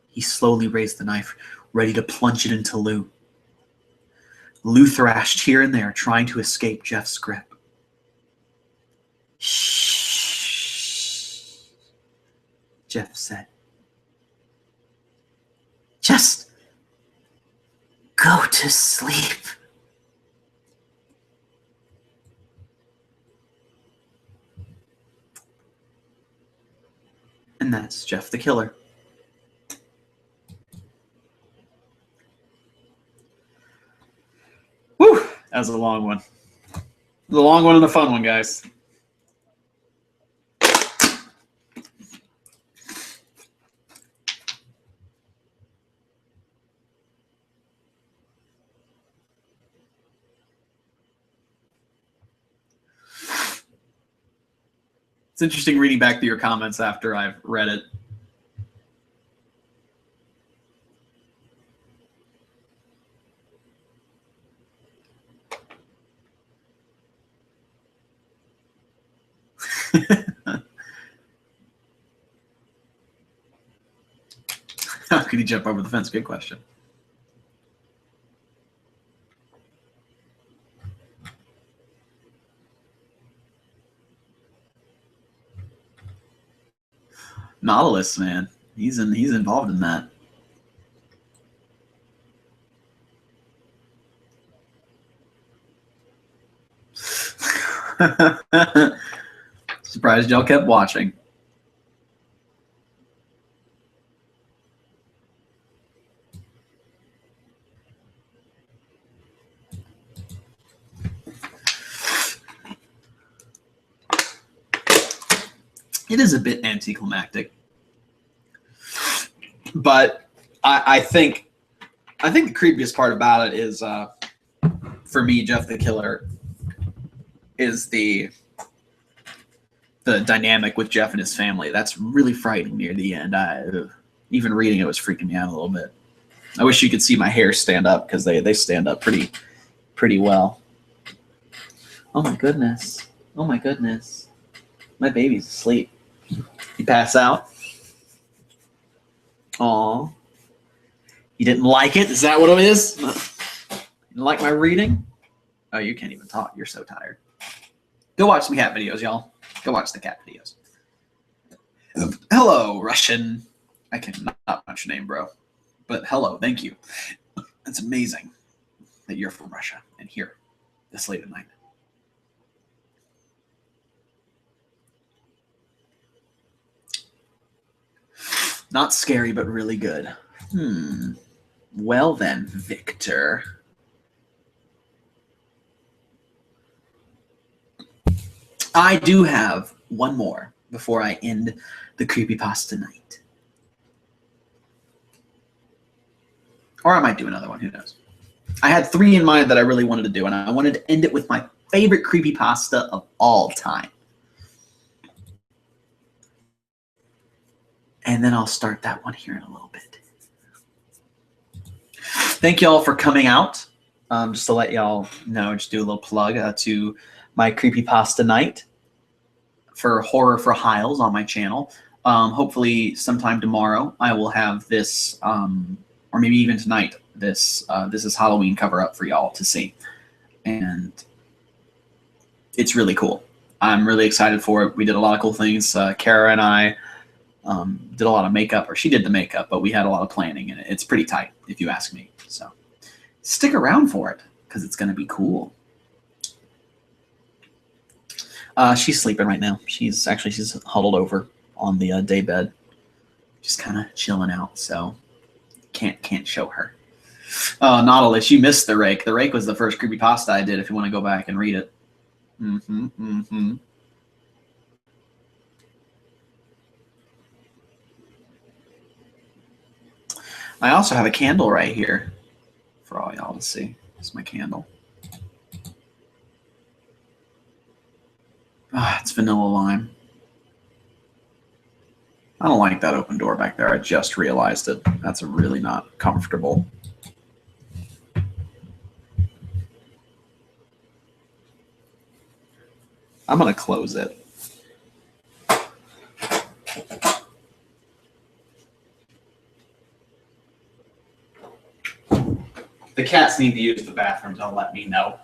B: He slowly raised the knife, ready to plunge it into Lou. Lou thrashed here and there, trying to escape Jeff's grip.
D: Shh, Jeff said. Just go to sleep.
B: And that's Jeff the Killer. Whew, that was a long one. The long one and the fun one, guys. It's interesting reading back through your comments after I've read it. How could he jump over the fence? Good question. Nautilus, man. He's involved in that. Surprised y'all kept watching. It is a bit anticlimactic, but I think the creepiest part about it is, for me, Jeff the Killer, is the dynamic with Jeff and his family. That's really frightening near the end. Even reading it was freaking me out a little bit. I wish you could see my hair stand up because they stand up pretty well. Oh my goodness! Oh my goodness! My baby's asleep. You pass out. Aw. You didn't like it? Is that what it is? You didn't like my reading? Oh, you can't even talk. You're so tired. Go watch some cat videos, y'all. Go watch the cat videos. Hello, Russian. I cannot pronounce your name, bro. But hello, thank you. It's amazing that you're from Russia and here this late at night. Not scary, but really good. Well then, Victor. I do have one more before I end the Creepypasta night. Or I might do another one, who knows. I had 3 in mind that I really wanted to do, and I wanted to end it with my favorite Creepypasta of all time. And then I'll start that one here in a little bit. Thank y'all for coming out. Just to let y'all know, just do a little plug to my Creepypasta night for Horror for Hyles on my channel. Hopefully sometime tomorrow I will have this, or maybe even tonight, this is Halloween cover up for y'all to see. And it's really cool. I'm really excited for it. We did a lot of cool things. Kara and I did a lot of makeup, or she did the makeup, but we had a lot of planning, and it's pretty tight, if you ask me. So stick around for it, because it's going to be cool. She's sleeping right now. She's huddled over on the day bed, just kind of chilling out. So can't show her. Nautilus, you missed the rake. The rake was the first Creepypasta I did. If you want to go back and read it. I also have a candle right here for all y'all to see. It's my candle. It's vanilla lime. I don't like that open door back there. I just realized it. That's really not comfortable. I'm going to close it. The cats need to use the bathroom. Don't let me know.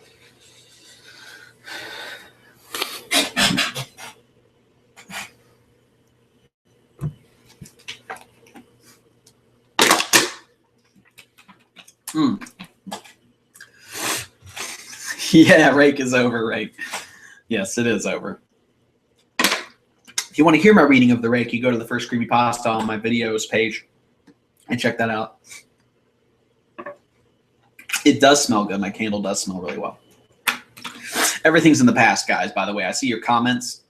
B: Yeah, rake is over, rake. Yes, it is over. If you want to hear my reading of the rake, you go to the first Creepypasta on my videos page and check that out. It does smell good. My candle does smell really well. Everything's in the past, guys, by the way. I see your comments.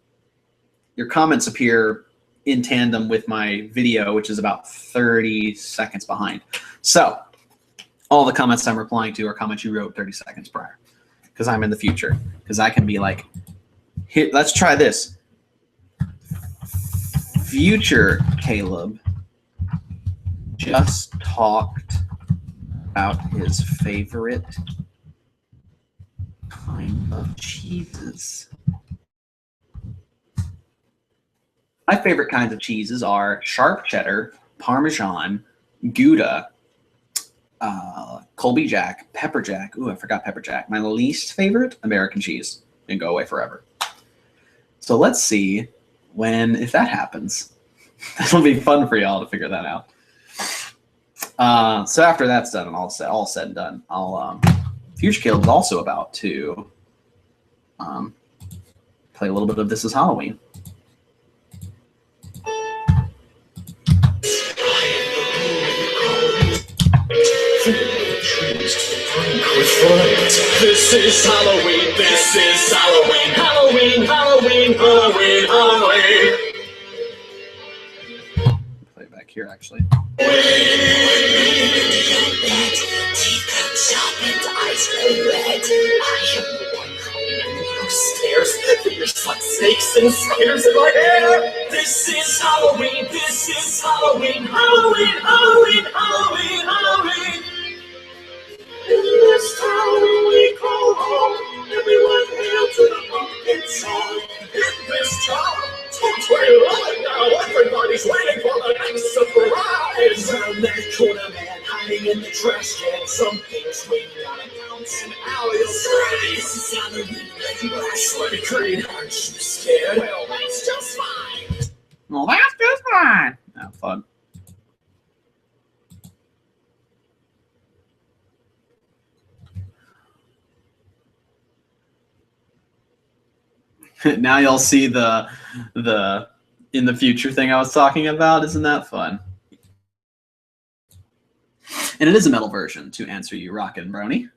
B: Your comments appear in tandem with my video, which is about 30 seconds behind. So all the comments I'm replying to are comments you wrote 30 seconds prior, because I'm in the future. Because I can be like, here, let's try this.
D: future Caleb just talked about his favorite kind of cheeses. My favorite kinds of cheeses are sharp cheddar, Parmesan, Gouda, Colby Jack, Pepper Jack. Ooh, I forgot Pepper Jack. My least favorite, American cheese, and go away forever. So let's see if that happens. That'll be fun for y'all to figure that out. So after that's done and all said and done, I'll Future Caleb is also about to play a little bit of This Is Halloween.
C: This is Halloween, this is Halloween, Halloween, Halloween, Halloween, Halloween.
D: Play it back here, actually.
C: Teeth come sharpened, eyes go red. I am the one hiding under your stairs. Fingers like snakes and spiders in my hair. This is Halloween, this is Halloween, Halloween, Halloween, Halloween, Halloween. In this town we call home, everyone hail to the pumpkin song. In this town, it's way live now, everybody's waiting for the next surprise. Around that corner, man, hiding in the trash can, something's waiting on a bounce, and Allie's ready. This is Halloween, ready by Slutty Creed. Aren't you scared? Well, that's just fine.
D: Well, that's just fine. Have fun. Now you'll see the in the future thing I was talking about. Isn't that fun? And it is a metal version, to answer you, Rockin' Brony.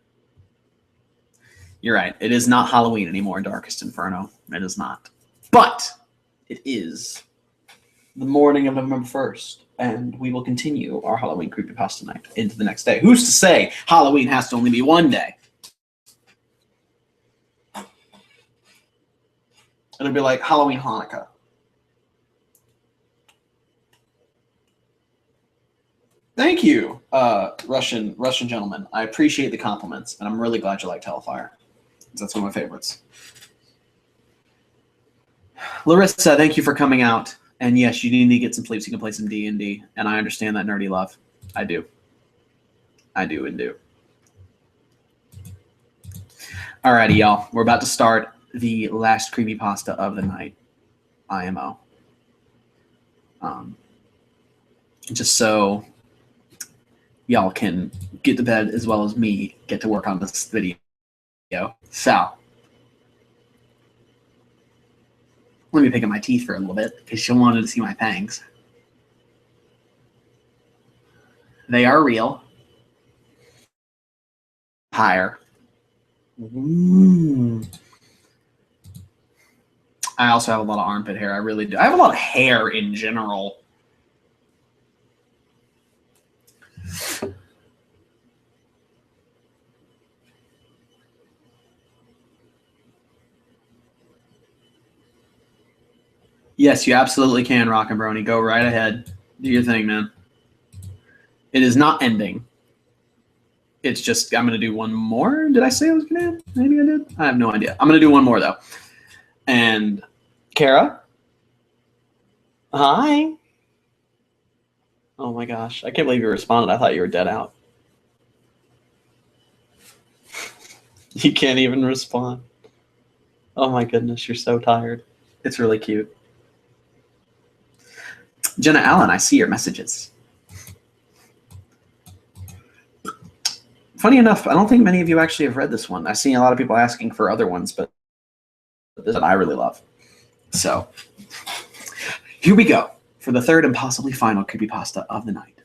D: You're right. It is not Halloween anymore, Darkest Inferno. It is not. But it is the morning of November 1st, and we will continue our Halloween Creepypasta night into the next day. Who's to say Halloween has to only be one day? It'll be like Halloween Hanukkah. Thank you, Russian gentleman. I appreciate the compliments, and I'm really glad you liked Hellfire. That's one of my favorites. Larissa, thank you for coming out. And yes, you need to get some sleep so you can play some D&D. And I understand that nerdy love. I do. I do and do. Alrighty, y'all. We're about to start the last creepypasta of the night, IMO. Just so y'all can get to bed as well as me get to work on this video. So, let me pick at my teeth for a little bit because she wanted to see my fangs. They are real. Higher. Ooh. I also have a lot of armpit hair. I really do. I have a lot of hair in general. Yes, you absolutely can, Rock and Brony. Go right ahead. Do your thing, man. It is not ending. It's just, I'm going to do one more. Did I say I was going to end? Maybe I did. I have no idea. I'm going to do one more, though. And Kara? Hi. Oh, my gosh. I can't believe you responded. I thought you were dead out. You can't even respond. Oh, my goodness. You're so tired. It's really cute. Jenna Allen, I see your messages. Funny enough, I don't think many of you actually have read this one. I've seen a lot of people asking for other ones, but this one I really love. So, here we go for the third and possibly final creepypasta of the night.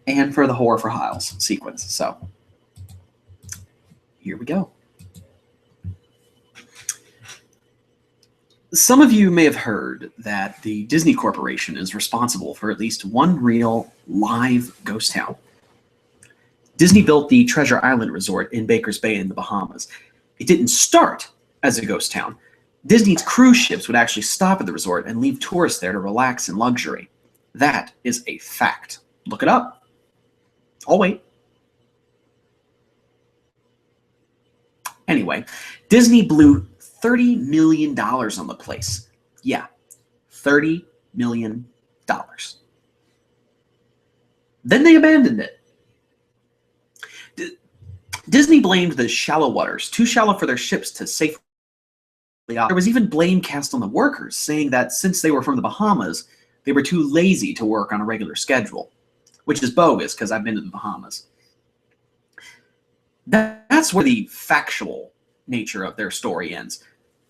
D: And for the Horror for Hyles sequence. So, here we go. Some of you may have heard that the Disney Corporation is responsible for at least one real live ghost town. Disney built the Treasure Island Resort in Baker's Bay in the Bahamas. It didn't start as a ghost town, Disney's cruise ships would actually stop at the resort and leave tourists there to relax in luxury. That is a fact. Look it up. I'll wait. Anyway, Disney blew $30 million on the place. Yeah, $30 million. Then they abandoned it. Disney blamed the shallow waters, too shallow for their ships to safely out. There was even blame cast on the workers, saying that since they were from the Bahamas, they were too lazy to work on a regular schedule, which is bogus because I've been to the Bahamas. That's where the factual nature of their story ends.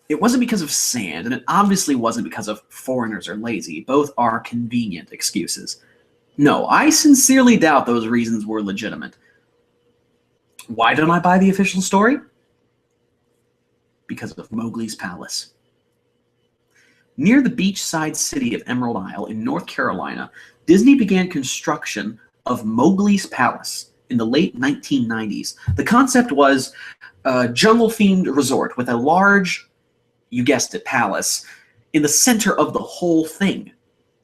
D: It wasn't because of sand, and it obviously wasn't because of foreigners are lazy. Both are convenient excuses. No, I sincerely doubt those reasons were legitimate. Why don't I buy the official story? Because of Mowgli's Palace. Near the beachside city of Emerald Isle in North Carolina, Disney began construction of Mowgli's Palace in the late 1990s. The concept was a jungle-themed resort with a large, you guessed it, palace in the center of the whole thing.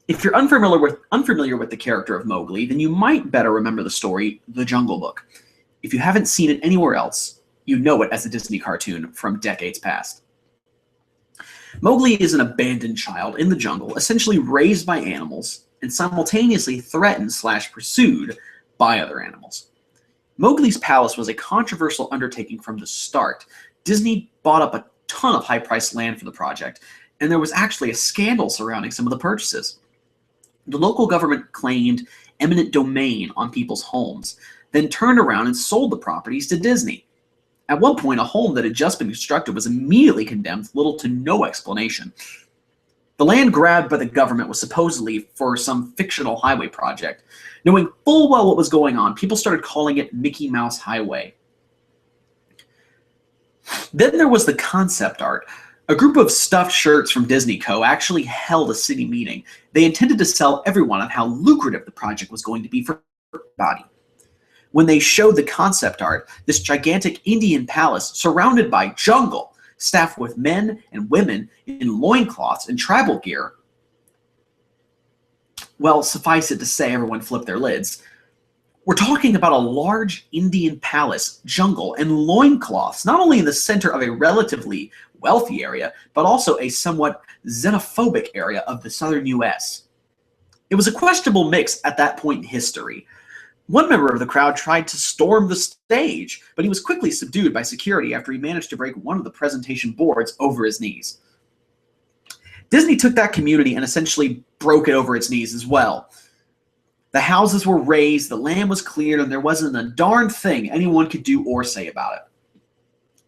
D: If you're unfamiliar with the character of Mowgli, then you might better remember the story, The Jungle Book. If you haven't seen it anywhere else, you know it as a Disney cartoon from decades past. Mowgli is an abandoned child in the jungle, essentially raised by animals and simultaneously threatened/pursued by other animals. Mowgli's Palace was a controversial undertaking from the start. Disney bought up a ton of high-priced land for the project, and there was actually a scandal surrounding some of the purchases. The local government claimed eminent domain on people's homes, then turned around and sold the properties to Disney. At one point, a home that had just been constructed was immediately condemned with little to no explanation. The land grabbed by the government was supposedly for some fictional highway project. Knowing full well what was going on, people started calling it Mickey Mouse Highway. Then there was the concept art. A group of stuffed shirts from Disney Co. actually held a city meeting. They intended to sell everyone on how lucrative the project was going to be for everybody. When they showed the concept art, this gigantic Indian palace surrounded by jungle, staffed with men and women in loincloths and tribal gear, well, suffice it to say, everyone flipped their lids. We're talking about a large Indian palace, jungle, and loincloths, not only in the center of a relatively wealthy area, but also a somewhat xenophobic area of the southern U.S. It was a questionable mix at that point in history. One member of the crowd tried to storm the stage, but he was quickly subdued by security after he managed to break one of the presentation boards over his knees. Disney took that community and essentially broke it over its knees as well. The houses were razed, the land was cleared, and there wasn't a darn thing anyone could do or say about it.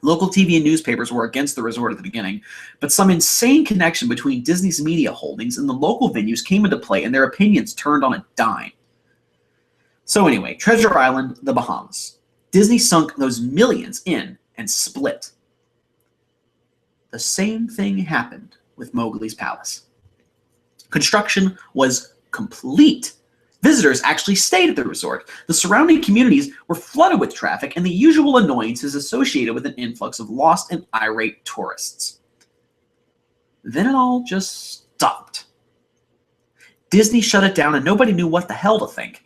D: Local TV and newspapers were against the resort at the beginning, but some insane connection between Disney's media holdings and the local venues came into play, and their opinions turned on a dime. So anyway, Treasure Island, the Bahamas. Disney sunk those millions in and split. The same thing happened with Mowgli's Palace. Construction was complete. Visitors actually stayed at the resort. The surrounding communities were flooded with traffic and the usual annoyances associated with an influx of lost and irate tourists. Then it all just stopped. Disney shut it down and nobody knew what the hell to think.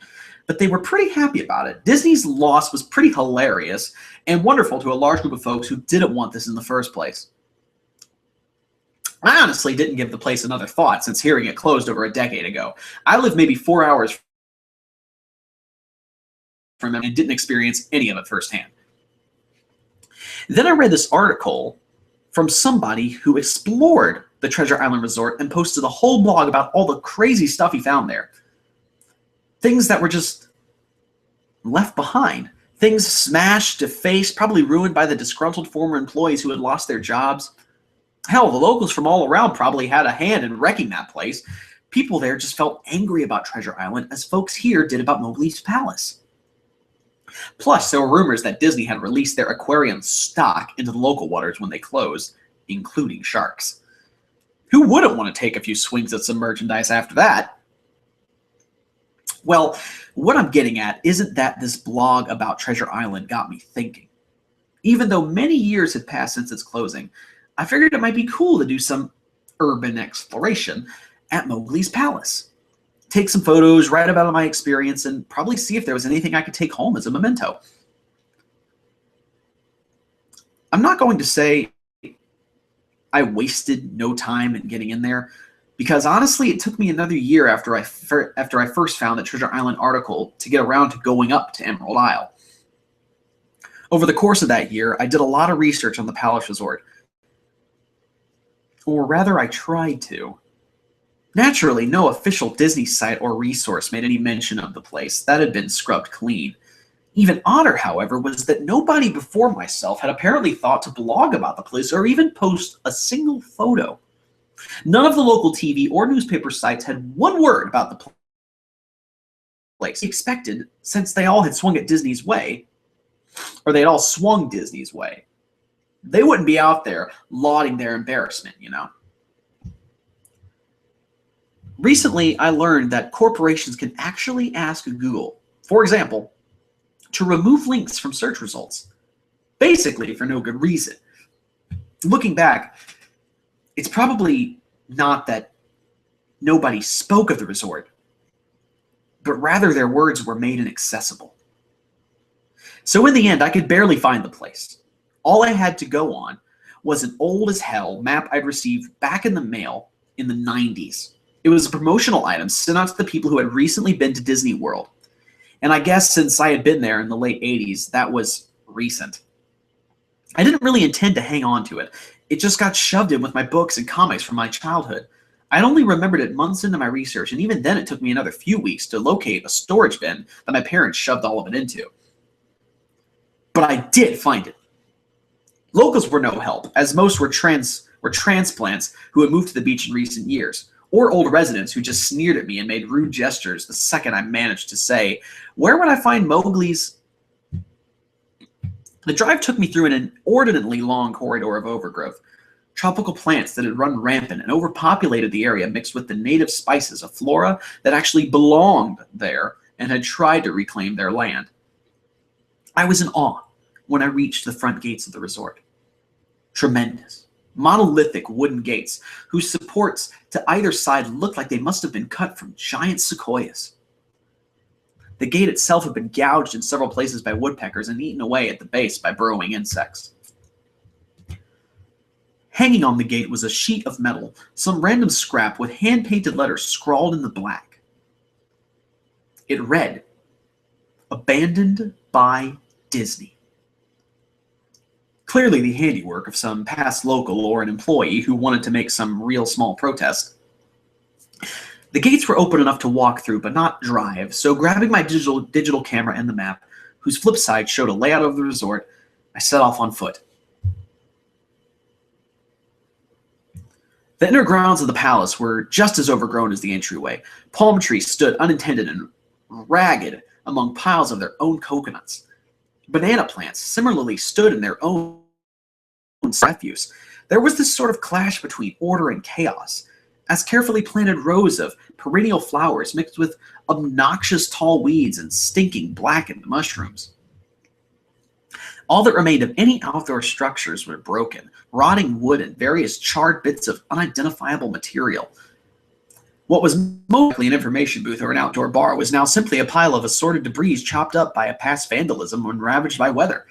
D: But they were pretty happy about it. Disney's loss was pretty hilarious and wonderful to a large group of folks who didn't want this in the first place. I honestly didn't give the place another thought since hearing it closed over a decade ago. I lived maybe 4 hours from it and didn't experience any of it firsthand. Then I read this article from somebody who explored the Treasure Island Resort and posted a whole blog about all the crazy stuff he found there. Things that were just left behind. Things smashed, defaced, probably ruined by the disgruntled former employees who had lost their jobs. Hell, the locals from all around probably had a hand in wrecking that place. People there just felt angry about Treasure Island as folks here did about Mowgli's Palace. Plus, there were rumors that Disney had released their aquarium stock into the local waters when they closed, including sharks. Who wouldn't want to take a few swings at some merchandise after that? Well, what I'm getting at isn't that this blog about Treasure Island got me thinking. Even though many years had passed since its closing, I figured it might be cool to do some urban exploration at Mowgli's palace. Take some photos, write about my experience, and probably see if there was anything I could take home as a memento. I'm not going to say I wasted no time in getting in there, because honestly, it took me another year after I first found the Treasure Island article to get around to going up to Emerald Isle. Over the course of that year, I did a lot of research on the Palace Resort. Or rather, I tried to. Naturally, no official Disney site or resource made any mention of the place. That had been scrubbed clean. Even odder, however, was that nobody before myself had apparently thought to blog about the place or even post a single photo. None of the local TV or newspaper sites had one word about the place. Expected, since they all had swung at Disney's way, or they'd all swung Disney's way. They wouldn't be out there lauding their embarrassment, you know. Recently, I learned that corporations can actually ask Google, for example, to remove links from search results, basically for no good reason. Looking back, it's probably not that nobody spoke of the resort, but rather their words were made inaccessible. So in the end, I could barely find the place. All I had to go on was an old as hell map I'd received back in the mail in the 90s. It was a promotional item sent out to the people who had recently been to Disney World. And I guess since I had been there in the late 80s, that was recent. I didn't really intend to hang on to it. It just got shoved in with my books and comics from my childhood. I'd only remembered it months into my research, and even then it took me another few weeks to locate a storage bin that my parents shoved all of it into. But I did find it. Locals were no help, as most were transplants who had moved to the beach in recent years, or old residents who just sneered at me and made rude gestures the second I managed to say, "Where would I find Mowgli's?" The drive took me through an inordinately long corridor of overgrowth, tropical plants that had run rampant and overpopulated the area mixed with the native spices of flora that actually belonged there and had tried to reclaim their land. I was in awe when I reached the front gates of the resort. Tremendous, monolithic wooden gates whose supports to either side looked like they must have been cut from giant sequoias. The gate itself had been gouged in several places by woodpeckers and eaten away at the base by burrowing insects. Hanging on the gate was a sheet of metal, some random scrap with hand-painted letters scrawled in the black. It read, "Abandoned by Disney." Clearly the handiwork of some past local or an employee who wanted to make some real small protest. The gates were open enough to walk through, but not drive, so grabbing my digital camera and the map, whose flip side showed a layout of the resort, I set off on foot. The inner grounds of the palace were just as overgrown as the entryway. Palm trees stood unattended and ragged among piles of their own coconuts. Banana plants similarly stood in their own refuse. There was this sort of clash between order and chaos, as carefully planted rows of perennial flowers mixed with obnoxious tall weeds and stinking blackened mushrooms. All that remained of any outdoor structures were broken, rotting wood and various charred bits of unidentifiable material. What was most likely an information booth or an outdoor bar was now simply a pile of assorted debris chopped up by a past vandalism when ravaged by weather.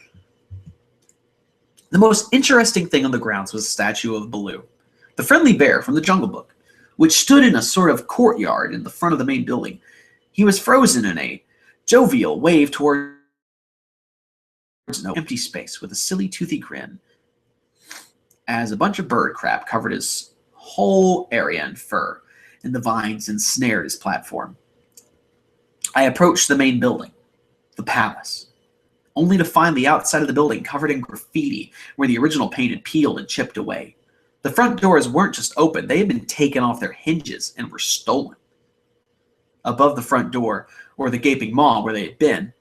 D: The most interesting thing on the grounds was a statue of Baloo, the friendly bear from the Jungle Book, which stood in a sort of courtyard in the front of the main building. He was frozen in a jovial wave towards no empty space with a silly toothy grin, as a bunch of bird crap covered his whole area in fur, and the vines ensnared his platform. I approached the main building, the palace, only to find the outside of the building covered in graffiti where the original paint had peeled and chipped away. The front doors weren't just open, they had been taken off their hinges and were stolen. Above the front door, or the gaping maw where they had been,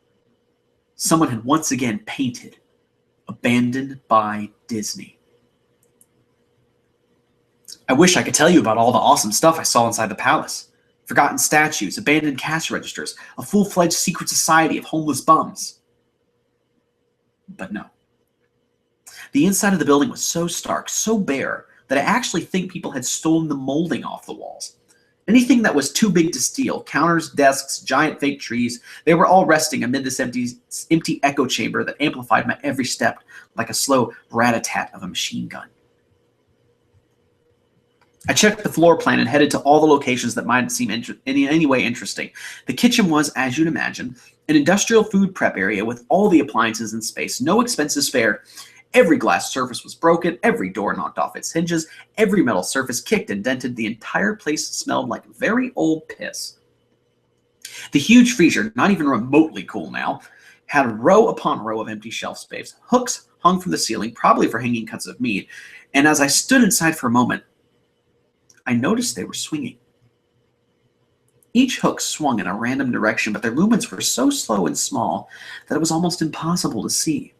D: someone had once again painted, "Abandoned by Disney." I wish I could tell you about all the awesome stuff I saw inside the palace. Forgotten statues, abandoned cash registers, a full-fledged secret society of homeless bums. But no. The inside of the building was so stark, so bare, that I actually think people had stolen the molding off the walls. Anything that was too big to steal, counters, desks, giant fake trees, they were all resting amid this empty echo chamber that amplified my every step like a slow rat-a-tat of a machine gun. I checked the floor plan and headed to all the locations that might seem in any way interesting. The kitchen was, as you'd imagine, an industrial food prep area with all the appliances in space, no expenses spared. Every glass surface was broken, every door knocked off its hinges, every metal surface kicked and dented. The entire place smelled like very old piss. The huge freezer, not even remotely cool now, had row upon row of empty shelf space. Hooks hung from the ceiling, probably for hanging cuts of meat, and as I stood inside for a moment, I noticed they were swinging. Each hook swung in a random direction, but their movements were so slow and small that it was almost impossible to see.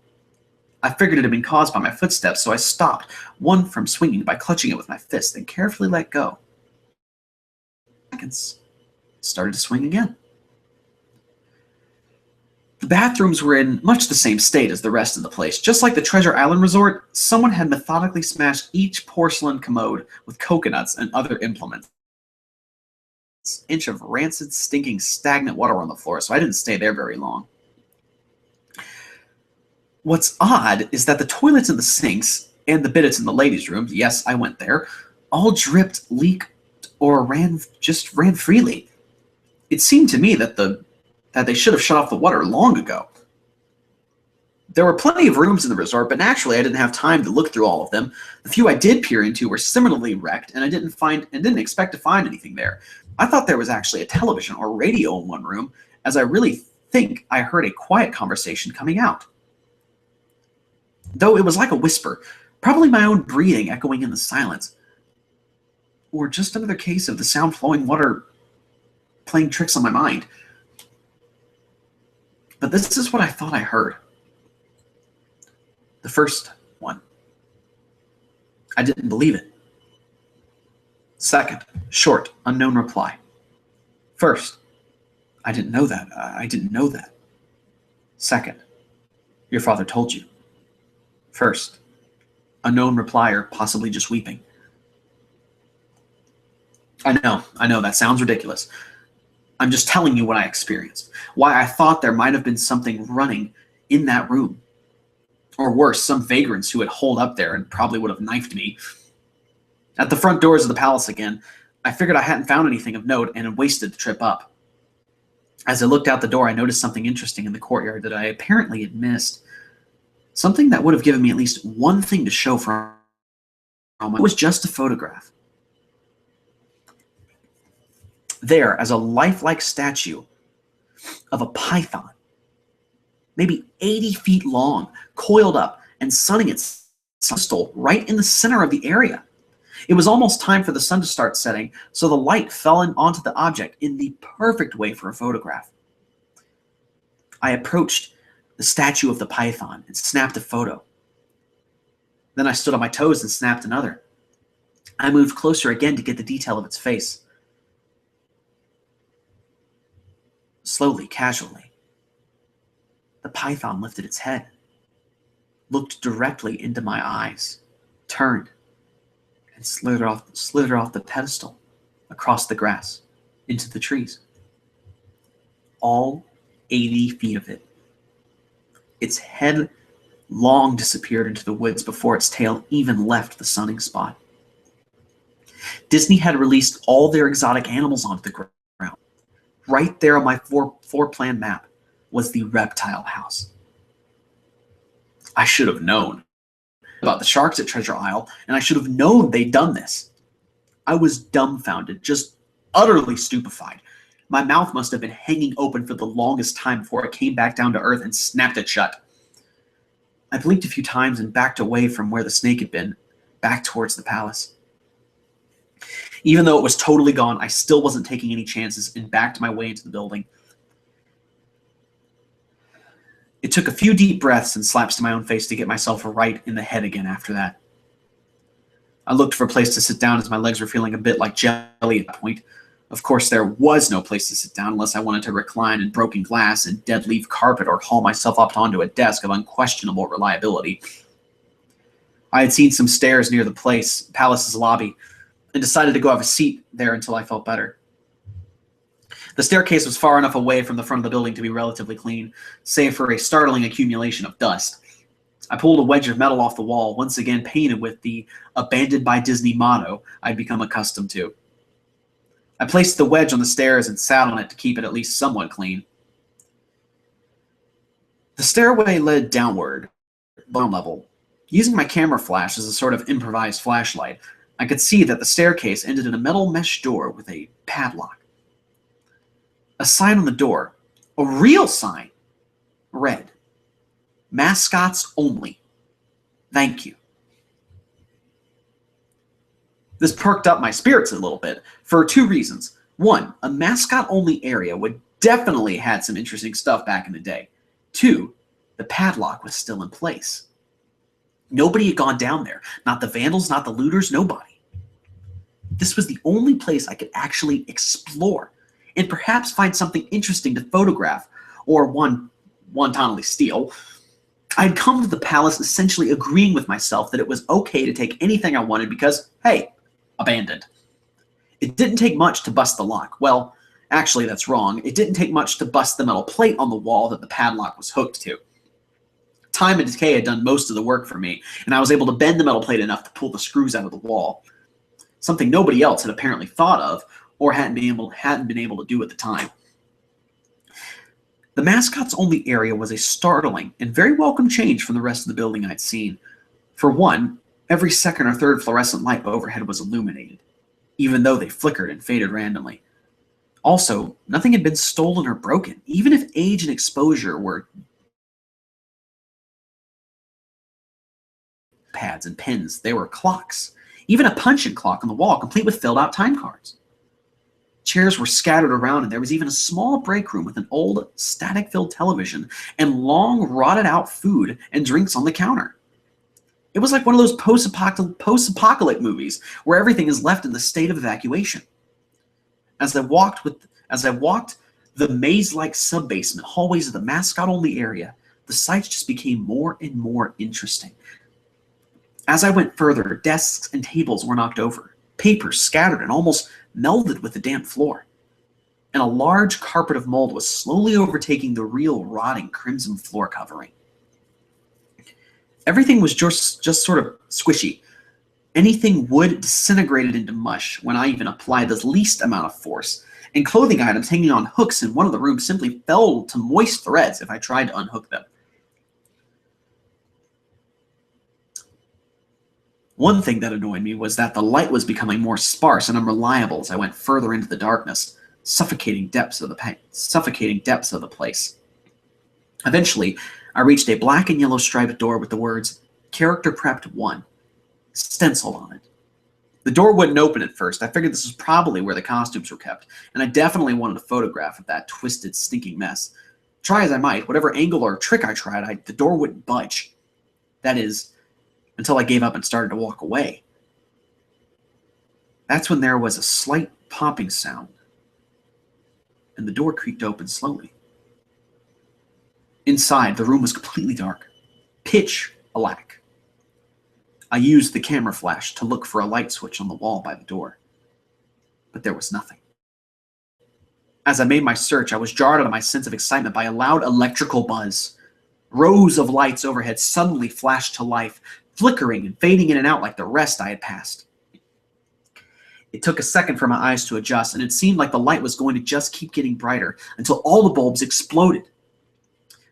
D: I figured it had been caused by my footsteps, so I stopped one from swinging by clutching it with my fist, then carefully let go. Seconds, it started to swing again. The bathrooms were in much the same state as the rest of the place. Just like the Treasure Island Resort, someone had methodically smashed each porcelain commode with coconuts and other implements. An inch of rancid, stinking, stagnant water on the floor, so I didn't stay there very long. What's odd is that the toilets and the sinks and the bidets in the ladies' rooms, yes, I went there, all dripped, leaked, or ran freely. It seemed to me that they should have shut off the water long ago. There were plenty of rooms in the resort, but naturally I didn't have time to look through all of them. The few I did peer into were similarly wrecked, and I didn't expect to find anything there. I thought there was actually a television or radio in one room, as I really think I heard a quiet conversation coming out. Though it was like a whisper, probably my own breathing echoing in the silence. Or just another case of the sound flowing water playing tricks on my mind. But this is what I thought I heard. The first one. I didn't believe it. Second, short, unknown reply. First, I didn't know that. I didn't know that. Second, your father told you. First, unknown reply, or possibly just weeping. I know, that sounds ridiculous. I'm just telling you what I experienced. Why I thought there might have been something running in that room. Or worse, some vagrants who had holed up there and probably would have knifed me. At the front doors of the palace again, I figured I hadn't found anything of note and had wasted the trip up. As I looked out the door, I noticed something interesting in the courtyard that I apparently had missed. Something that would have given me at least one thing to show from it was just a photograph. There, as a lifelike statue of a python, maybe 80 feet long, coiled up and sunning its crystal right in the center of the area. It was almost time for the sun to start setting, so the light fell onto the object in the perfect way for a photograph. I approached the statue of the python and snapped a photo. Then I stood on my toes and snapped another. I moved closer again to get the detail of its face. Slowly, casually, the python lifted its head, looked directly into my eyes, turned, and slid her off the pedestal, across the grass, into the trees. All 80 feet of it. Its head long disappeared into the woods before its tail even left the sunning spot. Disney had released all their exotic animals onto the ground. Right there on my floor-plan map was the reptile house. I should have known about the sharks at Treasure Isle, and I should have known they'd done this. I was dumbfounded, just utterly stupefied. My mouth must have been hanging open for the longest time before I came back down to earth and snapped it shut. I blinked a few times and backed away from where the snake had been, back towards the palace. Even though it was totally gone, I still wasn't taking any chances and backed my way into the building. It took a few deep breaths and slaps to my own face to get myself right in the head again after that. I looked for a place to sit down as my legs were feeling a bit like jelly at that point. Of course, there was no place to sit down unless I wanted to recline in broken glass and dead leaf carpet or haul myself up onto a desk of unquestionable reliability. I had seen some stairs near the palace's lobby, and decided to go have a seat there until I felt better. The staircase was far enough away from the front of the building to be relatively clean, save for a startling accumulation of dust. I pulled a wedge of metal off the wall, once again painted with the "Abandoned by Disney" motto I'd become accustomed to. I placed the wedge on the stairs and sat on it to keep it at least somewhat clean. The stairway led downward, bottom level. Using my camera flash as a sort of improvised flashlight, I could see that the staircase ended in a metal mesh door with a padlock. A sign on the door, a real sign, read, "Mascots only. Thank you." This perked up my spirits a little bit for two reasons. One, a mascot-only area would definitely had some interesting stuff back in the day. Two, the padlock was still in place. Nobody had gone down there. Not the vandals, not the looters, nobody. This was the only place I could actually explore and perhaps find something interesting to photograph or wantonly steal. I had come to the palace essentially agreeing with myself that it was okay to take anything I wanted because, hey, abandoned. It didn't take much to bust the lock. Well, actually, that's wrong. It didn't take much to bust the metal plate on the wall that the padlock was hooked to. Time and decay had done most of the work for me, and I was able to bend the metal plate enough to pull the screws out of the wall. Something nobody else had apparently thought of or hadn't been able to do at the time. The mascots only area was a startling and very welcome change from the rest of the building I'd seen. For one, every second or third fluorescent light overhead was illuminated, even though they flickered and faded randomly. Also, nothing had been stolen or broken, even if age and exposure were pads and pens. They were clocks, even a punch-in clock on the wall, complete with filled-out time cards. Chairs were scattered around, and there was even a small break room with an old, static-filled television and long, rotted-out food and drinks on the counter. It was like one of those post-apocalyptic movies where everything is left in the state of evacuation. As I walked the maze-like sub-basement hallways of the mascot-only area, the sights just became more and more interesting. As I went further, desks and tables were knocked over, papers scattered and almost melded with the damp floor, and a large carpet of mold was slowly overtaking the real rotting crimson floor covering. Everything was just sort of squishy. Anything wood disintegrated into mush when I even applied the least amount of force, and clothing items hanging on hooks in one of the rooms simply fell to moist threads if I tried to unhook them. One thing that annoyed me was that the light was becoming more sparse and unreliable as I went further into the darkness, suffocating depths of the place. Eventually, I reached a black and yellow striped door with the words, "Character Prepped 1," stenciled on it. The door wouldn't open at first. I figured this was probably where the costumes were kept, and I definitely wanted a photograph of that twisted, stinking mess. Try as I might, whatever angle or trick I tried, the door wouldn't budge. That is, until I gave up and started to walk away. That's when there was a slight popping sound, and the door creaked open slowly. Inside, the room was completely dark, pitch black. I used the camera flash to look for a light switch on the wall by the door, but there was nothing. As I made my search, I was jarred out of my sense of excitement by a loud electrical buzz. Rows of lights overhead suddenly flashed to life, flickering and fading in and out like the rest I had passed. It took a second for my eyes to adjust, and it seemed like the light was going to just keep getting brighter until all the bulbs exploded.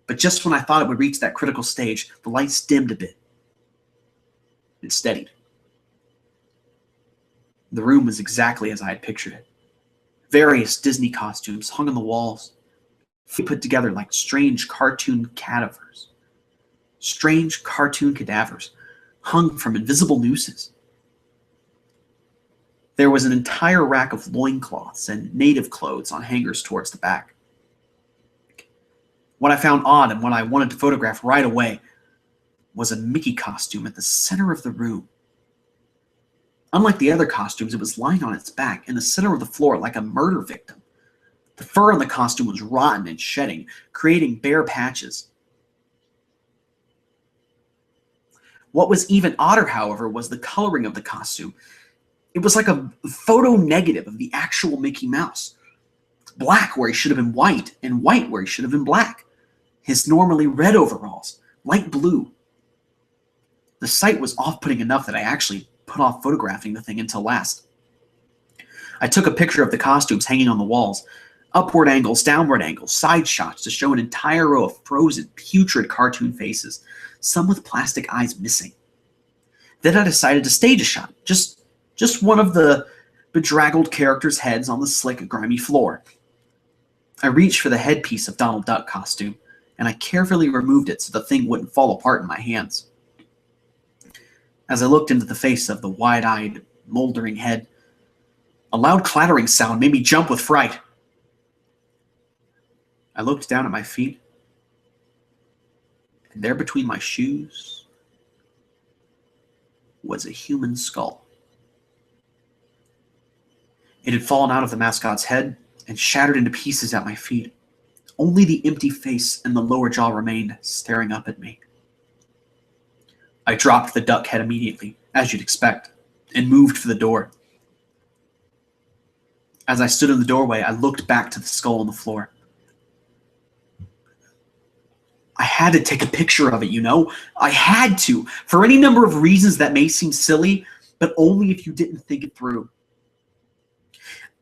D: But just when I thought it would reach that critical stage, the lights dimmed a bit. It steadied. The room was exactly as I had pictured it. Various Disney costumes hung on the walls, put together like strange cartoon cadavers. Strange cartoon cadavers hung from invisible nooses. There was an entire rack of loincloths and native clothes on hangers towards the back. What I found odd and what I wanted to photograph right away was a Mickey costume at the center of the room. Unlike the other costumes, it was lying on its back in the center of the floor like a murder victim. The fur on the costume was rotten and shedding, creating bare patches. What was even odder, however, was the coloring of the costume. It was like a photo negative of the actual Mickey Mouse. Black where he should have been white, and white where he should have been black. His normally red overalls, light blue. The sight was off-putting enough that I actually put off photographing the thing until last. I took a picture of the costumes hanging on the walls, upward angles, downward angles, side shots to show an entire row of frozen, putrid cartoon faces, some with plastic eyes missing. Then I decided to stage a shot, just one of the bedraggled characters' heads on the slick, grimy floor. I reached for the headpiece of Donald Duck costume, and I carefully removed it so the thing wouldn't fall apart in my hands. As I looked into the face of the wide-eyed, moldering head, a loud clattering sound made me jump with fright. I looked down at my feet, and there between my shoes was a human skull. It had fallen out of the mascot's head and shattered into pieces at my feet. Only the empty face and the lower jaw remained, staring up at me. I dropped the duck head immediately, as you'd expect, and moved for the door. As I stood in the doorway, I looked back to the skull on the floor. I had to take a picture of it, you know? I had to, for any number of reasons that may seem silly, but only if you didn't think it through.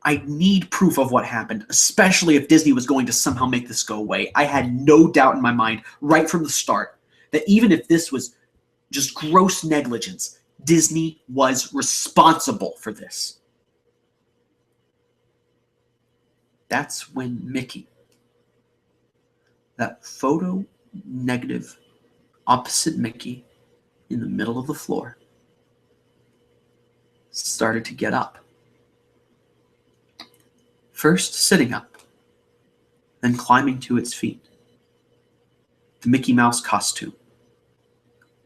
D: I need proof of what happened, especially if Disney was going to somehow make this go away. I had no doubt in my mind, right from the start, that even if this was just gross negligence, Disney was responsible for this. That's when Mickey, that photo negative opposite Mickey in the middle of the floor, started to get up. First sitting up, then climbing to its feet. The Mickey Mouse costume,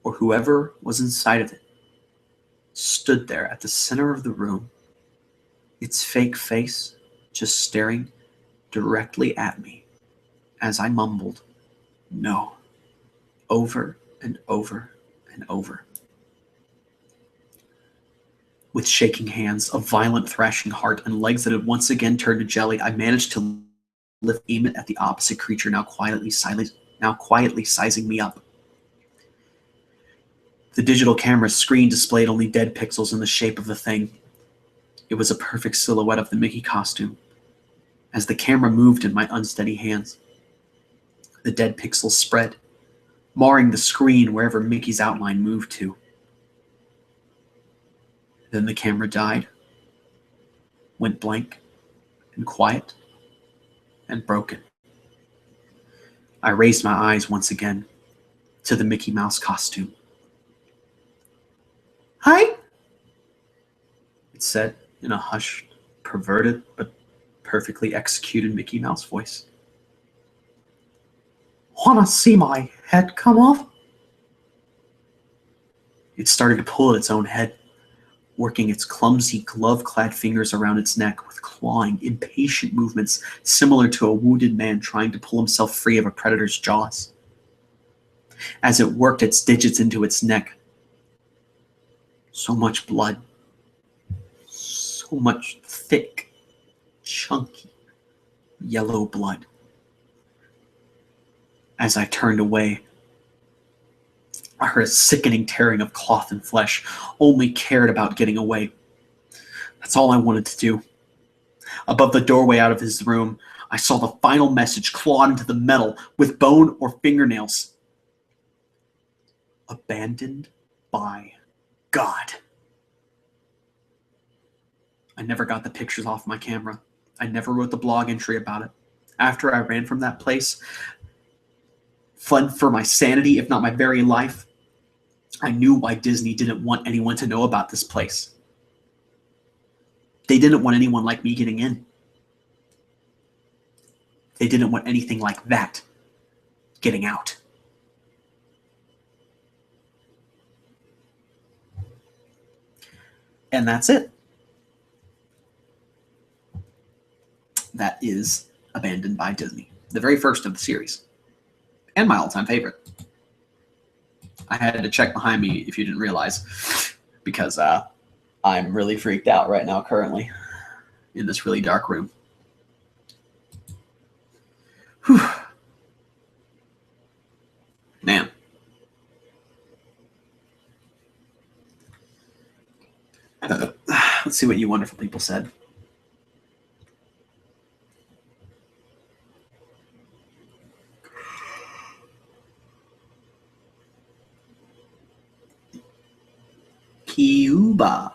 D: or whoever was inside of it, stood there at the center of the room, its fake face just staring directly at me as I mumbled, "No," over and over and over. With shaking hands, a violent thrashing heart, and legs that had once again turned to jelly, I managed to aim it at the opposite creature, now quietly sizing me up. The digital camera's screen displayed only dead pixels in the shape of the thing. It was a perfect silhouette of the Mickey costume. As the camera moved in my unsteady hands, the dead pixels spread, marring the screen wherever Mickey's outline moved to. Then the camera died, went blank and quiet and broken. I raised my eyes once again to the Mickey Mouse costume. "Hi," it said in a hushed, perverted, but perfectly executed Mickey Mouse voice. "Wanna see my head come off?" It started to pull at its own head, working its clumsy, glove-clad fingers around its neck with clawing, impatient movements similar to a wounded man trying to pull himself free of a predator's jaws. As it worked its digits into its neck, so much blood, so much thick, chunky, yellow blood. As I turned away, I heard a sickening tearing of cloth and flesh, only cared about getting away. That's all I wanted to do. Above the doorway out of his room, I saw the final message clawed into the metal with bone or fingernails. Abandoned by God. I never got the pictures off my camera. I never wrote the blog entry about it. After I ran from that place, fled for my sanity, if not my very life, I knew why Disney didn't want anyone to know about this place. They didn't want anyone like me getting in. They didn't want anything like that getting out. And that's it. That is Abandoned by Disney, the very first of the series, and my all-time favorite. I had to check behind me if you didn't realize, because I'm really freaked out right now currently in this really dark room. Whew. Man. Let's see what you wonderful people said. Cuba.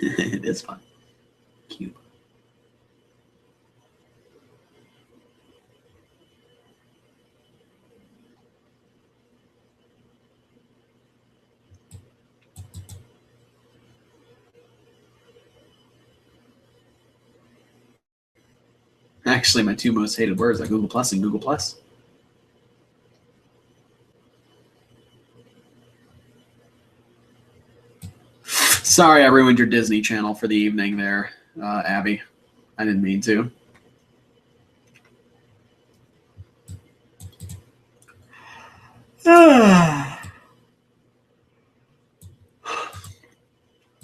D: It is fun. Cuba. Actually, my two most hated words are Google Plus and Google Plus. Sorry I ruined your Disney Channel for the evening there, Abby. I didn't mean to.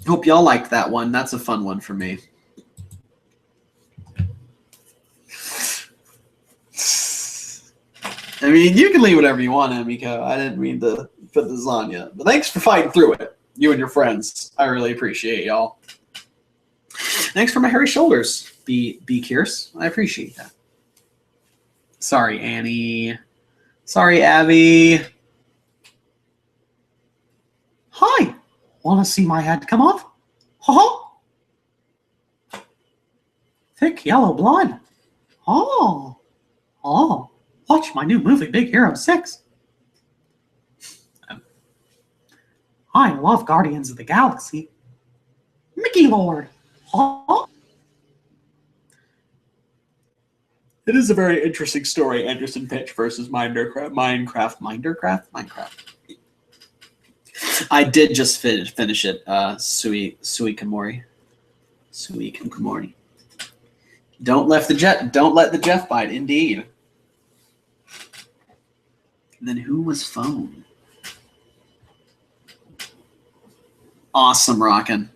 D: Hope y'all liked that one. That's a fun one for me. I mean, you can leave whatever you want, Emiko. I didn't mean to put this on you. But thanks for fighting through it, you and your friends. I really appreciate y'all. Thanks for my hairy shoulders, B. Kierce. I appreciate that. Sorry, Annie. Sorry, Abby. Hi. Want to see my head come off? Ha-ha. Thick yellow blood. Oh. Oh. Watch my new movie, Big Hero 6. I love Guardians of the Galaxy. Mickey Lord. Oh. It is a very interesting story, Anderson Pitch versus Minecraft. I did just finish it, Suikamori. Don't let the Jeff bite, indeed. Then who was phone? Awesome, rockin'.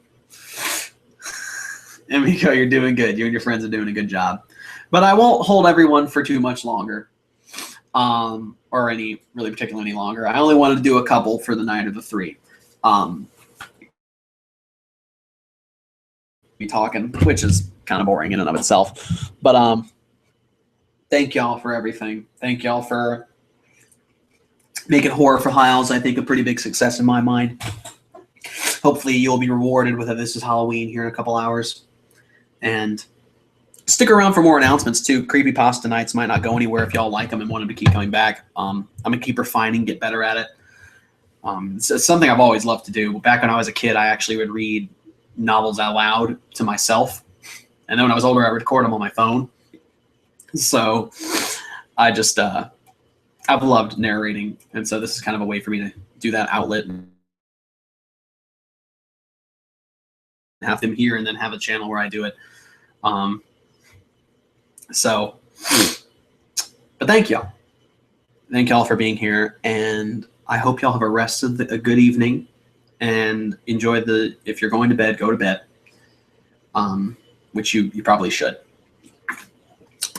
D: Emiko, you're doing good. You and your friends are doing a good job. But I won't hold everyone for too much longer, or any longer. I only wanted to do a couple for the night of the 3. Be talking, which is kind of boring in and of itself. But thank y'all for everything. Thank y'all for making Horror for Hyles, I think, a pretty big success in my mind. Hopefully you'll be rewarded with a This Is Halloween here in a couple hours. And stick around for more announcements too. Creepypasta nights might not go anywhere if y'all like them and want them to keep coming back. I'm going to keep refining, get better at it. It's something I've always loved to do. Back when I was a kid, I actually would read novels out loud to myself. And then when I was older, I would record them on my phone. So I just, I've loved narrating. And so this is kind of a way for me to do that outlet and have them here and then have a channel where I do it. But thank y'all. Thank y'all for being here. And I hope y'all have a rest of a good evening and enjoy if you're going to bed, go to bed. Which you probably should.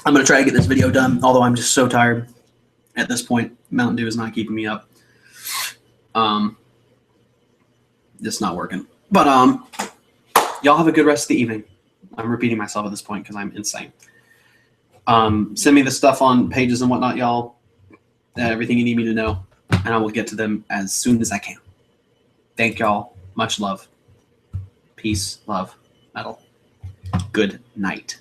D: I'm going to try to get this video done, although I'm just so tired at this point. Mountain Dew is not keeping me up. It's not working. But y'all have a good rest of the evening. I'm repeating myself at this point because I'm insane. Send me the stuff on pages and whatnot, y'all. Everything you need me to know. And I will get to them as soon as I can. Thank y'all. Much love. Peace, love, metal. Good night.